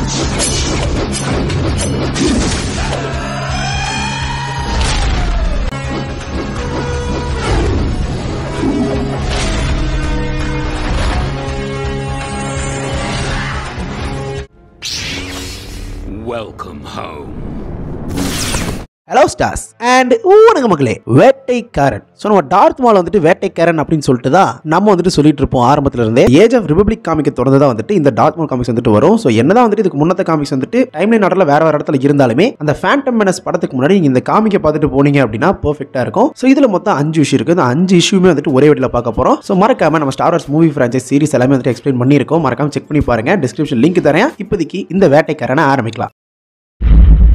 Welcome home. Hello stars and ஊனங்க மக்களே, வேட்டைக்காரன். ஸோ நம்ம டார்த் மால் வந்துட்டு வேட்டைக்காரன் அப்படின்னு சொல்லிட்டு தான் நம்ம வந்துட்டு சொல்லிட்டு இருப்போம் ஆரம்பத்துல இருந்தே. ஏஜ் ஆஃப் ரிபப்ளிக் காமிக்கை தொடர்ந்து தான் வந்துட்டு இந்த டார்த் மால் காமிக்ஸ் வந்துட்டு வரும். ஸோ என்னதான் வந்துட்டு இதுக்கு முன்னத்த காமிக்ஸ் வந்துட்டு டைம்லைன் ஆர்டர்ல வேற இடத்துல இருந்தாலுமே அந்த ஃபேண்டம் மெனஸ் படத்துக்கு முன்னாடி நீங்க இந்த காமிக்கை பார்த்துட்டு போனீங்க அப்படின்னா பெர்ஃபெக்ட்டா இருக்கும். ஸோ இதுல மொத்தம் 5 இஷ்யூ இருக்கு. அந்த 5 இஷ்யூமே வந்துட்டு ஒரே வீட்டில் பார்க்க போறோம். ஸோ மறக்காம நம்ம ஸ்டார் வார்ஸ் மூவி ஃபிரான்ச்சைஸ் சீரிஸ் எல்லாமே வந்துட்டு எக்ஸ்பிளைன் பண்ணியிருக்கோம். மறக்காம செக் பண்ணி பாருங்க. டிஸ்கிரிப்ஷன் லிங்க் தரேன். இப்போதைக்கு இந்த வேட்டைக்காரனை ஆரம்பிக்கலாம்.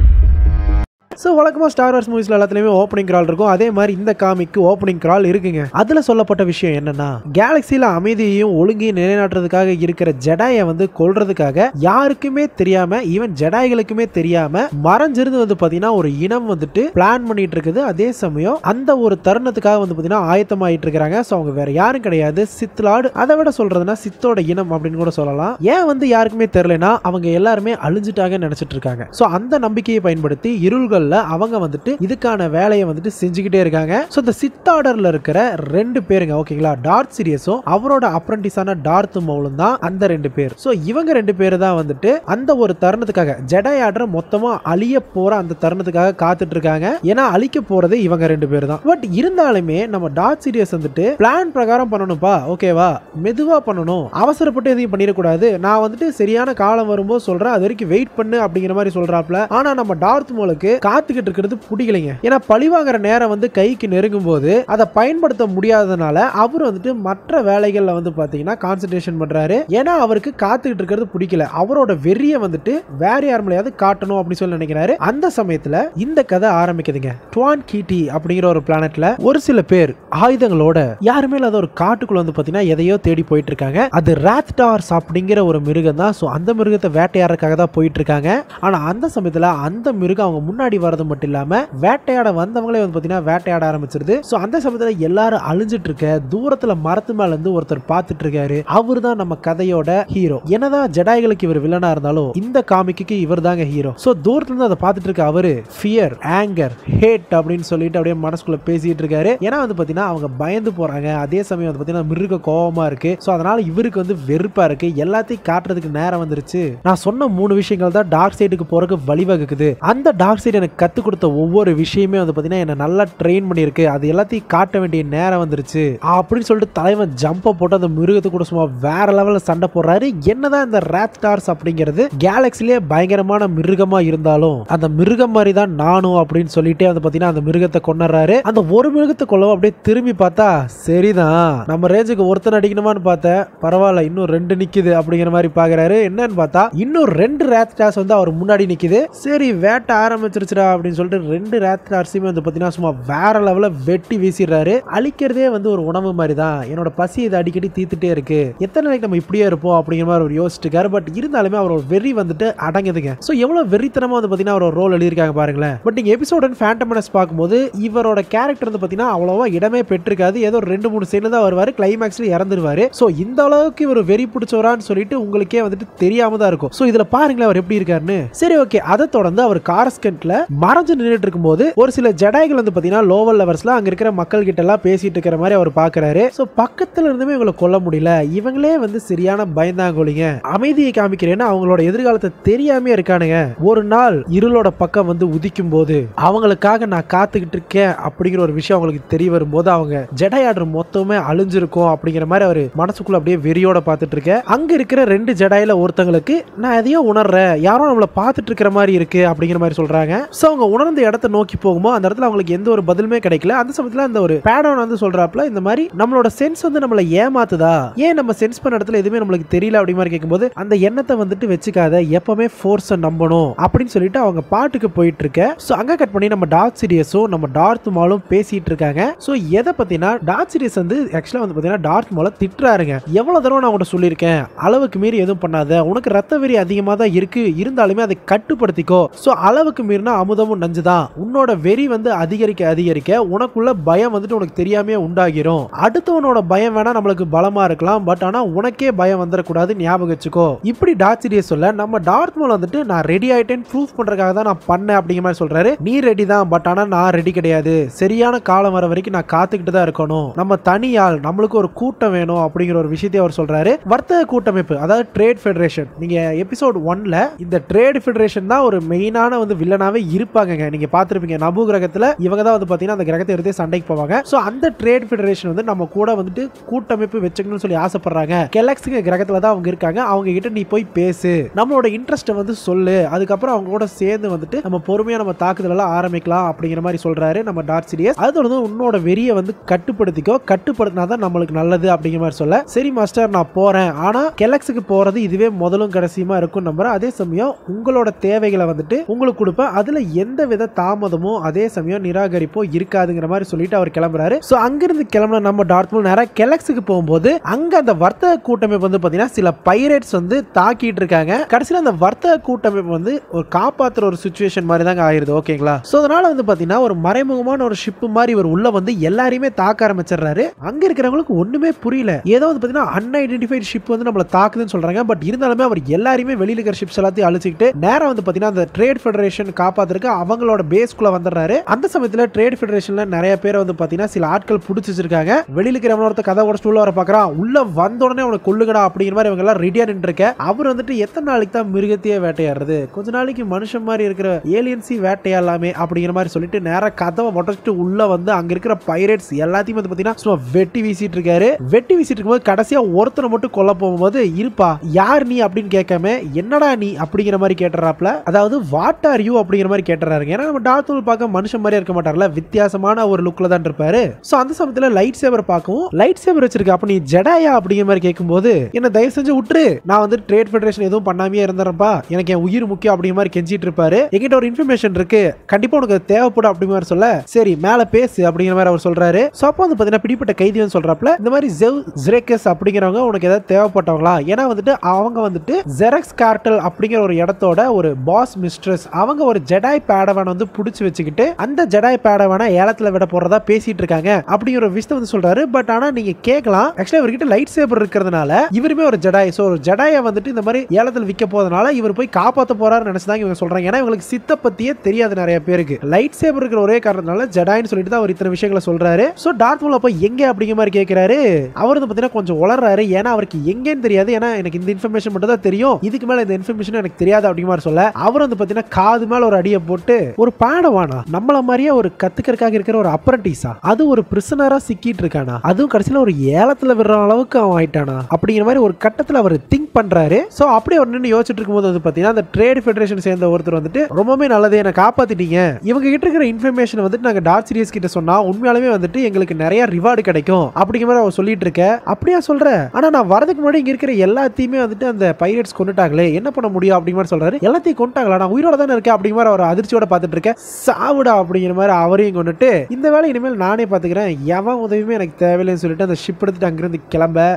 ஸோ வழக்கமாக ஸ்டார் வார்ஸ் மூவிஸில் எல்லாத்துலேயுமே ஓப்பனிங் கிரால் இருக்கும். அதே மாதிரி இந்த காமிக்கு ஓப்பனிங் கிரால் இருக்குங்க. அதில் சொல்லப்பட்ட விஷயம் என்னன்னா, கேலக்சியில் அமைதியையும் ஒழுங்கையும் நிலைநாட்டுறதுக்காக இருக்கிற ஜெடாயை வந்து கொல்றதுக்காக யாருக்குமே தெரியாம, ஈவன் ஜெடாய்களுக்குமே தெரியாம மறைஞ்சிருந்து வந்து பார்த்தீங்கன்னா ஒரு இனம் வந்துட்டு பிளான் பண்ணிட்டு இருக்குது. அதே சமயம் அந்த ஒரு தருணத்துக்காக வந்து பார்த்தீங்கன்னா ஆயத்தமாயிட்டு இருக்கிறாங்க. ஸோ அவங்க வேற யாரும் கிடையாது, சித் லார்ட். அதை விட சொல்றதுன்னா சித்தோட இனம் அப்படின்னு கூட சொல்லலாம். ஏன் வந்து யாருக்குமே தெரியலனா, அவங்க எல்லாருமே அழிஞ்சிட்டாங்கன்னு நினைச்சிட்டு இருக்காங்க. ஸோ அந்த நம்பிக்கையை பயன்படுத்தி இருள்கள் அவங்க வந்துட்டு இதுக்கான வேலையை வந்துட்டு செஞ்சுக்கிட்டே இருக்காங்க. சோ இந்த சித் ஆர்டர்ல இருக்கிற 2 பேருங்க, ஓகேங்களா, டார்த் சீரியஸும் அவரோட அப்ரண்டிஸான டார்த் மவுலும் தான் அந்த 2 பேர். சோ இவங்க 2 பேர் தான் வந்துட்டு அந்த ஒரு தருணத்துக்காக, ஜெடாய் ஆர்டர் மொத்தமா அழிய போற அந்த தருணத்துக்காக காத்துட்டு இருக்காங்க. ஏன்னா அழிக்க போறது இவங்க 2 பேர் தான். பட் இருந்தாலுமே நம்ம டார்த் சீரியஸ் வந்துட்டு பிளான் பிரகாரம் பண்ணணும்பா, ஓகேவா, மெதுவா பண்ணணும், அவசரப்பட்டு எதையும் பண்ணிடக்கூடாது, நான் வந்துட்டு சரியான காலம் வரும்போது சொல்றேன், அது வரைக்கும் வெயிட் பண்ணு அப்படிங்கிற மாதிரி சொல்றாப்ல. ஆனா நம்ம டார்த் மவுலுக்கு காத்துக்கிட்டு இருக்கிறது பிடிக்கலைங்க. ஏன்னா பழிவாங்கிற நேரம் வந்து கைக்கு நெருங்கும் போது அதை பயன்படுத்த முடியாதனால அவர் வந்துட்டு மற்ற வேலைகள்ல வந்து பாத்தீங்கன்னா கான்சென்ட்ரேஷன் பண்றாரு. ஏன்னா அவருக்கு காத்துக்கிட்டு இருக்கிறது பிடிக்கல. அவரோட வெறியை வந்துட்டு வேற யார் மேலேயாவது காட்டணும் அப்படின்னு சொல்லி நினைக்கிறாரு. அந்த சமயத்துல இந்த கதை ஆரம்பிக்குதுங்க. டுவான் கீட்டி அப்படிங்கிற ஒரு பிளானட்ல ஒரு சில பேர் ஆயுதங்களோட யாருமே இல்லாத ஒரு காட்டுக்குள்ள வந்து பாத்தீங்கன்னா எதையோ தேடி போயிட்டு இருக்காங்க. அது ராத்டார்ஸ் அப்படிங்கிற ஒரு மிருகம் தான். சோ அந்த மிருகத்தை வேட்டையாடுறதுக்காக தான் போயிட்டு இருக்காங்க. ஆனா அந்த சமயத்துல அந்த மிருகம் அவங்க முன்னாடி வரது மட்டும் இல்லாம வேட்டையாட வந்தவங்களே வந்து பாத்தீங்கன்னா வேட்டையாட ஆரம்பிச்சிருது. சோ அந்த சமயத்துல எல்லாரும் அழிஞ்சிட்டு இருக்க தூரத்துல மரத்து மேல இருந்து ஒருத்தர் பார்த்துட்டு இருக்காரு. அவர் தான் நம்ம கதையோட ஹீரோ. என்னதான் ஜெடாய்களுக்கு இவர் வில்லனா இருந்தாலும் இந்த காமிக்கு இவர் தாங்க ஹீரோ. சோ தூரத்துல இருந்து அதை பார்த்துட்டு இருக்க அவரு ஃபியர், ஆங்கர், ஹேட் அப்படின்னு சொல்லிட்டு அப்படியே மனசுக்குள்ள பேசிட்டு இருக்காரு. ஏன்னா வந்து பாத்தீங்கன்னா அவங்க பயந்து போறாங்க. அதே சமயம் வந்து பாத்தீங்கன்னா மிருக கோவமா இருக்கு. சோ அதனால இவருக்கு வந்து வெறுப்பா இருக்கு. எல்லாத்தையும் காட்டுறதுக்கு நேரம் வந்துருச்சு. நான் சொன்ன 3 விஷயங்கள் தான் டார்க் சைடுக்கு போறதுக்கு வழிவகுக்குது. அந்த டார்க் சைடு எனக்கு கத்து கொடுத்த ஒவ்வொரு விஷயமே வந்து பாத்தீங்கன்னா என்ன நல்லா ட்ரெயின் பண்ணிருக்கு. அது எல்லாத்தையும் காட்ட வேண்டிய நேரம் வந்துருச்சு அப்படின்னு சொல்லிட்டு தலைவன் ஜம்ப போட்டு அந்த மிருகத்தை கூட சும்மா வேற லெவல்ல சண்டை போடுறாரு. என்னதான் இந்த ராத்டார்ஸ் அப்படிங்கிறது கேலக்சிலே பயங்கரமான மிருகமா இருந்தாலும் அந்த மிருகம் மாதிரி தான் நானும் அப்படின்னு சொல்லிட்டே வந்து பாத்தீங்கன்னா அந்த மிருகத்தை கொண்டுறாரு. அந்த ஒரு மிருகத்தை கொல்லவும் அப்படியே திரும்பி பார்த்தா சரிதான், நம்ம ரேஞ்சுக்கு ஒருத்தன் அடிக்கணுமான்னு பார்த்தா பரவாயில்ல, இன்னும் 2 நிக்குது அப்படிங்கிற மாதிரி பாக்குறாரு. என்னன்னு பார்த்தா இன்னும் 2 ராத்டார்ஸ் வந்து அவர் முன்னாடி நிக்குது. சரி வேட்டை ஆரம்பிச்சிருச்சுடா அப்படின்னு சொல்லிட்டு 2 ராத்டார்ஸையுமே வந்து பாத்தீங்கன்னா சும்மா வேற லெவல்ல வெட்டி வீசிடுறாரு. அழிக்கிறதே வந்து ஒரு உணவு மாதிரி தான். என்னோட பசி இது அடிக்கடி தீத்துட்டே இருக்கு, எத்தனை நாளைக்கு நம்ம இப்படியே இருப்போம் அப்படிங்கிற மாதிரி அவர் யோசிச்சுட்டு இருக்காரு. பட் இருந்தாலுமே அவரோட வெறி வந்துட்டு அடங்குதுங்க. சோ எவ்வளவு வெறித்தனமா வந்து பாத்தீங்கன்னா அவரோட ரோல் எழுதியிருக்காங்க பாருங்களேன். பட் நீங்க எபிசோட் ஃபேண்டம் மெனஸ் பார்க்கும்போது இவரோட கேரக்டர் வந்து பாத்தீங்கன்னா அவ்வளவா இடமே பெற்றிருக்காது. ஏதோ 2-3 சீன்ல தான் வருவாரு, கிளைமேக்ஸ்ல இறந்துருவாரு. சோ இந்த அளவுக்கு இவர் வெறி பிடிச்சவரான்னு சொல்லிட்டு உங்களுக்கே வந்துட்டு தெரியாம தான் இருக்கும். சோ இதுல பாருங்களேன் அவர் எப்படி இருக்காருன்னு. சரி ஓகே, அதை தொடர்ந்து அவர் காரஸ்கன்ட்ல மறைஞ்சு நின்றுட்டு இருக்கும்போது ஒரு சில ஜெடாய்கள் வந்து பாத்தீங்கன்னா லோவல் லெவல்ஸ்ல அங்க இருக்கிற மக்கள் கிட்ட எல்லாம் பேசிட்டு இருக்கிற மாதிரி அவர் பாக்குறாரு. சோ பக்கத்துல இருந்துமே இவங்களை கொல்ல முடியல. இவங்களே வந்து சரியான பயந்தாங்கோலிங்க. அமைதியை காமிக்கிறேன்னு அவங்களோட எதிர்காலத்தை தெரியாம இருக்கானுங்க. ஒரு நாள் இருளோட பக்கம் வந்து உதிக்கும் போது அவங்களுக்காக நான் காத்துக்கிட்டு இருக்கேன் அப்படிங்கிற ஒரு விஷயம் அவங்களுக்கு தெரிய வரும்போது அவங்க ஜெடாய் ஆர்டர் மொத்தமே அழிஞ்சிருக்கும் அப்படிங்கிற மாதிரி அவர் மனசுக்குள்ள அப்படியே வெறியோட பார்த்துட்டு இருக்க. அங்க இருக்கிற 2 ஜெடாயில ஒருத்தங்களுக்கு நான் எதையோ உணர்றேன், யாரும் நம்மள பார்த்துட்டு இருக்கிற மாதிரி இருக்கு அப்படிங்கிற மாதிரி சொல்றாங்க. சோ அவங்க உணர்ந்த இடத்தை நோக்கி போகும்போது அந்த இடத்துல அவங்களுக்கு எந்த ஒரு பதிலுமே கிடைக்கல. அந்த சமயத்துல அந்த ஒரு பேடவுன் வந்து சொல்றாப்ல, இந்த மாதிரி நம்மளோட சென்ஸ் வந்து நம்மள ஏமாத்துதா, ஏன் நம்ம சென்ஸ் பண்ண இடத்துல எதுவுமே நம்மளுக்கு தெரியல அப்படி மாதிரி கேட்கும்போது அந்த எண்ணத்தை வந்துட்டு வச்சுக்காத, எப்பவுமே ஃபோர்ஸை நம்பணும் அப்படின்னு சொல்லிட்டு அவங்க பாட்டுக்கு போயிட்டு இருக்க. சோ அங்க கட் பண்ணி நம்ம டார்க் சீரியஸும் நம்ம டார்த் மாலும் பேசிட்டு இருக்காங்க. சோ எதை பத்தினா டார்க் சீரியஸ் வந்து ஆக்சுவலா வந்து பாத்தீங்கன்னா டார்த் மால திட்டுறாருங்க. எவ்வளவு தடவை நான் உங்கள்கிட்ட சொல்லியிருக்கேன், அளவுக்கு மீறி எதுவும் பண்ணாத, உனக்கு ரத்த வெறி அதிகமா தான் இருக்கு, இருந்தாலுமே அதை கட்டுப்படுத்திக்கோ. சோ அளவுக்கு மீறினா அமுதமும் நஞ்சுதான். உன்னோட வெறி வந்து அதிகரிக்க அதிகரிக்க உனக்குள்ள பயம் வந்துட்டு உனக்கு தெரியாமே உண்டாகிரும். அடுத்தவனோட பயம் வேணா நம்மளுக்கு பலமா இருக்கலாம், பட் ஆனா உனக்கே பயம் வந்துடக்கூடாது, ஞாபகம் வச்சுக்கோ. இப்படி டார்த் சீரியஸ் சொல்ல நம்ம டார்த் மோல் வந்துட்டு நான் ரெடி ஆயிட்டேன் ப்ரூஃப் பண்றதுக்காக தான் நான் பண்ணேன் அப்படிங்கிற மாதிரி சொல்றாரு. நீ ரெடி தான், பட் ஆனா நான் ரெடி கிடையாது. சரியான காலம் வர வரைக்கும் நான் காத்துக்கிட்டு தான் இருக்கணும். நம்ம தனியால் நம்மளுக்கு ஒரு கூட்டம் வேணும் அப்படிங்கிற ஒரு விஷயத்தை அவர் சொல்றாரு. வர்த்தக கூட்டமைப்பு, அதாவது ட்ரேட் ஃபெடரேஷன். நீங்க எபிசோட் 1ல இந்த ட்ரேட் ஃபெடரேஷன் தான் ஒரு மெயினான வந்து வில்லனாவே இருப்பாங்க. நீங்க பாத்துருப்பீங்க நபு கிரகத்துல இவங்க தான் வந்து பாத்தீங்கன்னா அந்த கிரகத்தை எடுத்து சண்டைக்கு போவாங்க. சோ அந்த ட்ரேட் ஃபெடரேஷன் வந்து நம்ம கூட வந்துட்டு கூட்டமைப்பு வச்சுக்கணும்னு சொல்லி ஆசைப்படுறாங்க. கெலக்ஸ்ங்க கிரகத்துல தான் அவங்க இருக்காங்க. அவங்க கிட்ட நீ போய் பேசு, நம்மளோட இன்ட்ரெஸ்ட் வந்து சொல்லு, அதுக்கப்புறம் அவங்க கூட சேர்ந்து வந்துட்டு நம்ம பொறுமையா நம்ம தாக்குதல் எல்லாம் ஆரம்பிக்கலாம் அப்படிங்கிற மாதிரி சொல்றாரு நம்ம டார்த் சீரியஸ். அதோட உன்னோட வெறிய வந்து கட்டுப்படுத்திக்கோ, கட்டுப்படுத்தினாதான் நம்மளுக்கு நல்லது அப்படிங்கிற மாதிரி சொல்ல, சரி மாஸ்டர் நான் போறேன், ஆனா கெலக்ஸுக்கு போறது இதுவே முதலும் கடைசியுமா இருக்கும் நம்புறேன். அதே சமயம் உங்களோட தேவைகளை வந்துட்டு உங்களுக்கு கொடுப்பேன், அதுல எந்த வித தாமதமும் அதே சமயம் நிராகரிப்போ இருக்காதுங்கிற மாதிரி சொல்லிட்டு அவர் கிளம்புறாரு. சோ அங்கிருந்து கிளம்பின நம்ம டார்த் மோல் நேரா கெலக்ஸுக்கு போகும்போது அங்க அந்த வர்த்தக கூட்டமைப்பு வந்து பாத்தீங்கன்னா சில பைரேட்ஸ் வந்து தாக்கிட்டு இருக்காங்க. கடைசியில் அந்த வர்த்தக கூட்டமைப்பு வந்து ஒரு காப்பாத்துற ஒரு சிச்சுவேஷன் மாதிரி தாங்க ஆயிருது. ஓகேங்களா? சோ அதனால வந்து பாத்தீங்கன்னா ஒரு மறைமுகமான ஒரு ஷிப் மாதிரி இவர் உள்ள வந்து எல்லாரையுமே தாக்க ஆரம்பிச்சிடுறாரு. அங்க இருக்கிறவங்களுக்கு ஒண்ணுமே புரியல. ஏதோ வந்து பாத்தீங்கன்னா அன்ஐடென்டிஃபைட் ஷிப் வந்து நம்மள தாக்குதுன்னு சொல்றாங்க. பட் இருந்தாலுமே அவர் எல்லாரையுமே வெளியில இருக்கிற ஷிப்ஸ் எல்லாத்தையும் அழிச்சிட்டு நேரா வந்து பாத்தீங்கன்னா அந்த ட்ரேட் ஃபெடரேஷன் காப்பாத்துறதுக்கு அவங்களோட பேஸ்க்குள்ள வந்துடுறாரு. அந்த சமயத்துல ட்ரேட் ஃபெடரேஷன்ல நிறைய பேர் வந்து பாத்தீங்கன்னா சில ஆட்கள் புடிச்சு வச்சிருக்காங்க. வெளியில இருக்கிறவன ஒருத்த கதை உடைச்சு உள்ள வர பாக்குறான். உள்ள வந்த உடனே அவனை கொல்லுங்கடா அப்படிங்கிற மாதிரி இவங்க எல்லாம் ரெடியா நின்று இருக்க. அவர் வந்துட்டு எத்தனை நாளைக்கு தான் மிருகத்தையே வேட்டையாடுறது, கொஞ்ச நாளைக்கு மனுஷன் மாதிரி இருக்கிற ஏலியன்ஸி வேட்டையாடலாமே அப்படிங்கிற மாதிரி சொல்லிட்டு நேரா கதவை உடைச்சிட்டு உள்ள வந்து அங்க இருக்கிற பைரேட்ஸ் எல்லாத்தையும் வந்து பாத்தீங்கன்னா வெட்டி வீசிட்டு இருக்காரு. வெட்டி வீசிட்டு இருக்கும்போது கடைசியா ஒருத்தனை மட்டும் கொல்ல போகும்போது இருப்பா யார் நீ அப்படின்னு கேட்காம என்னடா நீ அப்படிங்கிற மாதிரி கேட்டுறாப்ல. அதாவது வாட் ஆர் யூ அப்படிங்கிற மாதிரி கேட்டுறாரு. ஏன்னா நம்ம டார்த் மோல் பார்க்க மனுஷன் மாதிரியே இருக்க மாட்டார்ல, வித்தியாசமான ஒரு லுக்ல தான் இருப்பாரு. சோ அந்த சமயத்துல லைட் சேவர் பார்க்கவும் லைட் சேவர் வச்சிருக்க, அப்ப நீ ஜெடாயா அப்படிங்கிற மாதிரி கேட்கும்போது என்ன தயவு செஞ்சு விட்டுரு, நான் வந்து ட்ரேட் ஃபெடரேஷன் எதுவும் பண்ணாமே இருந்தேன்ப்பா, எனக்கு என் உயிர் முக்கியம் அப்படிங்கிற மாதிரி கெஞ்சிட்டு இருப்பாரு. என்கிட்ட ஒரு இன்ஃபர்மேஷன் இருக்கு, கண்டிப்பா உனக்கு தேவைப்படும் அப்படிங்கிற மாதிரி சொல்ல, சரி மேல பேசு அப்படிங்கிற மாதிரி அவர் சொல்றாரு. சோ அப்போ வந்து பாத்தீங்கன்னா பிடிப்பட்ட கைதின்னு சொல்றாப்ல, இந்த மாதிரி ஜெவ் ஜ்ரேக்கஸ் அப்படிங்கிறவங்க உனக்கு ஏதாவது தேவைப்பட்டவங்களா? ஏன்னா வந்துட்டு அவங்க வந்துட்டு ஜெரக்ஸ் கார்டல் அப்படிங்கிற ஒரு இடத்தோட ஒரு பாஸ் மிஸ்ட்ரஸ். அவங்க ஒரு ஜெடாய் பேடவான் வந்து புடிச்சு வச்சுக்கிட்டு அந்த ஜெடாய் பேடவான ஏலத்துல விட போறதா பேசிட்டு இருக்காங்க அப்படிங்கிற ஒரு விஷயம் வந்து சொல்றாரு. பட் ஆனா நீங்க கேட்கலாம், ஆக்சுவலா இவர்கிட்ட லைட் சேபர் இருக்கிறதுனால இவருமே ஒரு ஜெடாய். சோ ஒரு ஜெடாயை வந்துட்டு இந்த மாதிரி ஏலத்தில் விற்க போறதுனால இவர் போய் காப்பாத்த போறாரு நினைச்சுதான் இவங்க சொல்றாங்க. ஏன்னா இவங்களுக்கு சித்த பத்தியே தெரியாது நிறைய பேருக்கு. லைட் சேபர் இருக்கிற ஒரே காரணத்தினால ஜெடாய்னு சொல்லிட்டு தான் அவர் இத்தனை விஷயங்களை சொல்றாரு. சோ டார்த் மோல் போய் எங்க அப்படிங்கிற மாதிரி கேட்கிறாரு. அவர் வந்து பாத்தீங்கன்னா கொஞ்சம் உளறாரு. ஏன்னா அவருக்கு எங்கன்னு தெரியாது. ஏன்னா எனக்கு இந்த இன்ஃபர்மேஷன் மட்டும் தான் தெரியும், இதுக்கு மேல இந்த இன்ஃபர்மேஷன் எனக்கு தெரியாது அப்படிங்கிற மாதிரி சொல்ல, அவர் வந்து பாத்தீங்கன்னா காது மேல ஒரு அடியை போட்டு, ஒரு பாடவானா நம்மள மாதிரியே ஒரு கத்துக்கிறதுக்காக இருக்கிற ஒரு அப்ரண்டிஸா, அது ஒரு பிரிசனரா சிக்கிட்டு இருக்கானா, அதுவும் கடைசியில ஒரு ஏலத்துல விடுற அளவுக்கு அவன் ஆயிட்டானா அப்படிங்கிற மாதிரி ஒரு கட்டத்துல அவர் திங்க் பண்றாரு. சோ அப்படியே ஒரு நின்று யோசிச்சுட்டு இருக்கும்போது வந்து பாத்தீங்கன்னா அந்த ட்ரேட் ஃபெடரேஷன் சேர்ந்த ஒருத்தர் வந்துட்டு ரொம்பவே நல்லது, என்ன காப்பாத்திட்டீங்க, இவங்க கிட்ட இருக்கிற இன்ஃபர்மேஷன் வந்துட்டு நாங்க டார்த் சீரியஸ் கிட்ட சொன்னா உண்மையாலுமே வந்துட்டு எங்களுக்கு நிறைய ரிவார்டு கிடைக்கும் அப்படிங்கிற மாதிரி அவர் சொல்லிட்டு இருக்க. அப்படியா சொல்ற, ஆனா நான் வரதுக்கு முன்னாடி இங்க இருக்கிற எல்லாத்தையுமே வந்துட்டு அந்த பைரேட்ஸ் கொண்டுட்டாங்களே, என்ன பண்ண முடியும் அப்படிங்கிற மாதிரி சொல்றாரு. எல்லாத்தையும் கொண்டுட்டாங்களா, நான் உயிரோட தானே இருக்கேன் அப்படிங்கிற மாதிரி அவர் அதிர்ச்சியோட பார்த்துட்டு இருக்கேன். சாவுடா அப்படிங்கிற மாதிரி அவரையும் கொண்டுட்டு இந்த வேலை இனிமேல் நானே பாத்துக்கிறேன், எவன் உதவியுமே எனக்கு தேவையில்லைன்னு சொல்லிட்டு அந்த ஷிப் எடுத்துட்டு அங்கிருந்து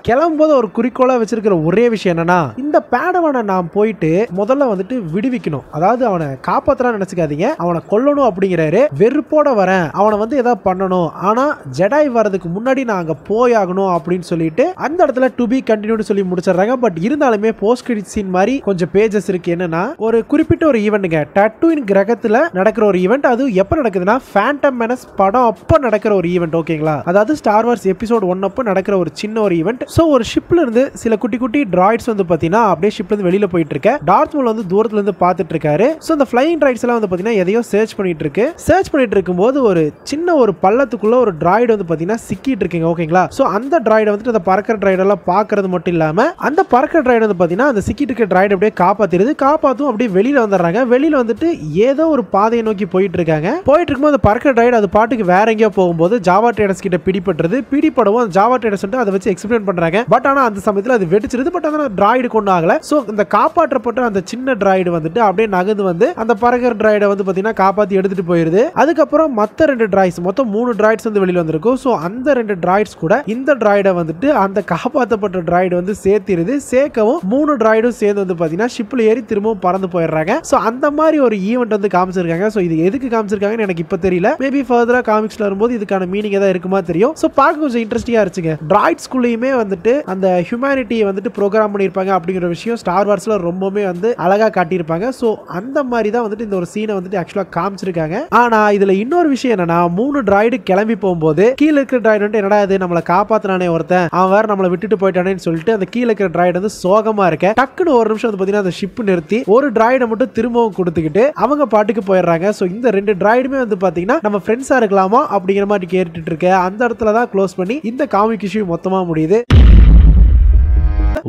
கிளம்பும்போது ஒரு குறிக்கோளா வச்சிருக்கிற ஒரே விஷயம் என்னன்னா, இந்த பேடவானை நான் போயிட்டு முதல்ல வந்துட்டு விடுவிக்கணும், அதாவது அவனை காப்பாத்தலாம் நினைச்சுக்காதீங்க, அவனை கொல்லணும் அப்படிங்கிறாரு. வெறுப்போட வரேன், அவனை வந்து ஏதாவது பண்ணணும், ஆனா ஜெடாய் வரதுக்கு முன்னாடி நான் அங்க போயாகணும் அப்படின்னு சொல்லிட்டு அந்த இடத்துல டு பி கண்டினியூ சொல்லி முடிச்சிடுறாங்க. பட் இருந்தாலுமே போஸ்ட் கிரெடிட் சீன் மாதிரி கொஞ்சம் பேஜஸ் இருக்கு. என்னன்னா ஒரு குறிப்பிட்ட ஒரு ஈவெண்ட்ங்க, டட்டூயின் கிரகத்துல நடக்கிற ஒரு ஈவெண்ட். அது எப்ப நடக்குதுன்னா ஃபேண்டம் மெனஸ் படம் அப்ப நடக்கிற ஒரு ஈவெண்ட். ஓகேங்களா? அதாவது ஸ்டார் வார்ஸ் எபிசோட் 1 அப்ப நடக்கிற ஒரு சின்ன ஒரு ஈவெண்ட். சோ ஒரு ஷிப்ல இருந்து சில குட்டி குட்டி டிராய்ட்ஸ் வந்து பாத்தீங்கன்னா அப்படியே ஷிப்ல இருந்து வெளியில போயிட்டு இருக்க. டார்த் மோல் வந்து தூரத்துல இருந்து பாத்துட்டு இருக்காரு. சோ அந்த ஃளையிங் டிராய்ட்ஸ் எல்லாம் வந்து பாத்தீங்கன்னா எதையோ சர்ச் பண்ணிட்டு இருக்கு. சர்ச் பண்ணிட்டு இருக்கும்போது ஒரு சின்ன ஒரு பள்ளத்துக்குள்ள ஒரு டிராய்டு வந்து பாத்தீங்கன்னா சிக்கிட்டு இருக்குங்க. ஓகேங்களா? சோ அந்த டிராய்டை வந்து அந்த பறக்கிற டிராய்டு எல்லாம் பாக்குறது மட்டும் இல்லாம அந்த பறக்கிற டிராய்டு வந்து பாத்தீங்கன்னா அந்த சிக்கிட்டு இருக்க டிராய்டு அப்படியே காப்பாத்திடுது. காப்பாத்தும் அப்படியே வெளியில வந்துடுறாங்க. வெளியில வந்துட்டு ஏதோ ஒரு பாதையை நோக்கி போயிட்டு இருக்காங்க. போயிட்டு இருக்கும்போது அந்த பறக்கிற டிராய்டு அது பாட்டுக்கு வேற எங்கேயோ போகும்போது ஜாவா ட்ரேடர்ஸ் கிட்ட பிடிபட்டுறது. பிடிபடவும் அந்த ஜாவா ட்ரேடர்ஸ் அதை வச்சு எக்ஸ்பிளைன் பண்றாங்க. பட் ஆனா அந்த சமயத்துல அது வெடிச்சிருது. பட் ஆனா டிராய்டு கொண்டு ஆகல. சோ இந்த காப்பாற்றப்பட்ட அந்த சின்ன டிராய்டு வந்துட்டு அப்படியே நகர்ந்து வந்து அந்த பறக்கிற டிராய்டை வந்து பாத்தீங்கன்னா காப்பாத்தி எடுத்துட்டு போயிருது. அதுக்கப்புறம் மத்த 2 டிராய்ட்ஸ், மொத்தம் 3 டிராய்ட்ஸ் வந்து வெளியில வந்திருக்கும். சோ அந்த 2 டிராய்ட்ஸ் கூட இந்த டிராய்டை வந்துட்டு அந்த காப்பாற்றப்பட்ட டிராய்டு வந்து சேர்த்திருது. சேர்க்கவும் 3 டிராய்டும் சேர்ந்து வந்து பாத்தீங்கன்னா ஷிப்ல ஏறி திரும்பவும் பறந்து போயிடுறாங்க. சோ அந்த மாதிரி ஒரு ஈவெண்ட் வந்து வந்து காமிச்சிருக்காங்க. சோ இது எதுக்கு காமிச்சிருக்காங்கன்னு எனக்கு இப்ப தெரியல. மேபி ஃபர்தரா காமிக்ஸ்ல வரும்போது இதுக்கான மீனிங் ஏதாவது இருக்குமா தெரியும். சோ பார்க்க கொஞ்சம் இன்ட்ரெஸ்டிங்கா இருந்துச்சுங்க. டிராய்ட்ஸ்குள்ளேயுமே வந்துட்டு அந்த ஹியூமனிட்டியை வந்துட்டு ப்ரோக்ராம் பண்ணியிருப்பாங்க அப்படிங்கிற விஷயம் ஸ்டார் வார்ஸ்ல ரொம்பவே வந்து அழகா காட்டியிருப்பாங்க. சோ அந்த மாதிரி தான் வந்துட்டு இந்த ஒரு சீனை வந்துட்டு ஆக்சுவலா காமிச்சிருக்காங்க. ஆனா இதுல இன்னொரு விஷயம் என்னன்னா 3 டிராய்டு கிளம்பி போகும்போது கீழ இருக்கிற டிராய்டு வந்து என்னடா இது நம்மளை காப்பாத்தினானே ஒருத்தன் அவன் வேற நம்மளை விட்டுட்டு போயிட்டானேன்னு சொல்லிட்டு அந்த கீழ இருக்கிற டிராய்டு வந்து சோகமா இருக்க டக்குன்னு ஒரு நிமிஷம் வந்து பாத்தீங்கன்னா அந்த ஷிப் நிறுத்தி ஒரு டிராய்டை மட்டும் திரும்பவும் கொடுத்துக்கிட்டு அவங்க பாட்டுக்கு போயிடுறாங்க. சோ இந்த 2 டிராய்டுமே வந்து பாத்தீங்கன்னா நம்ம ஃப்ரெண்ட்ஸா இருக்கலாமா அப்படிங்கிற மாதிரி கேட்டுட்டு இருக்க அந்த இடத்துல தான் க்ளோஸ் பண்ணி இந்த காமிக் இஷ்யூ மொத்தமா முடியுது.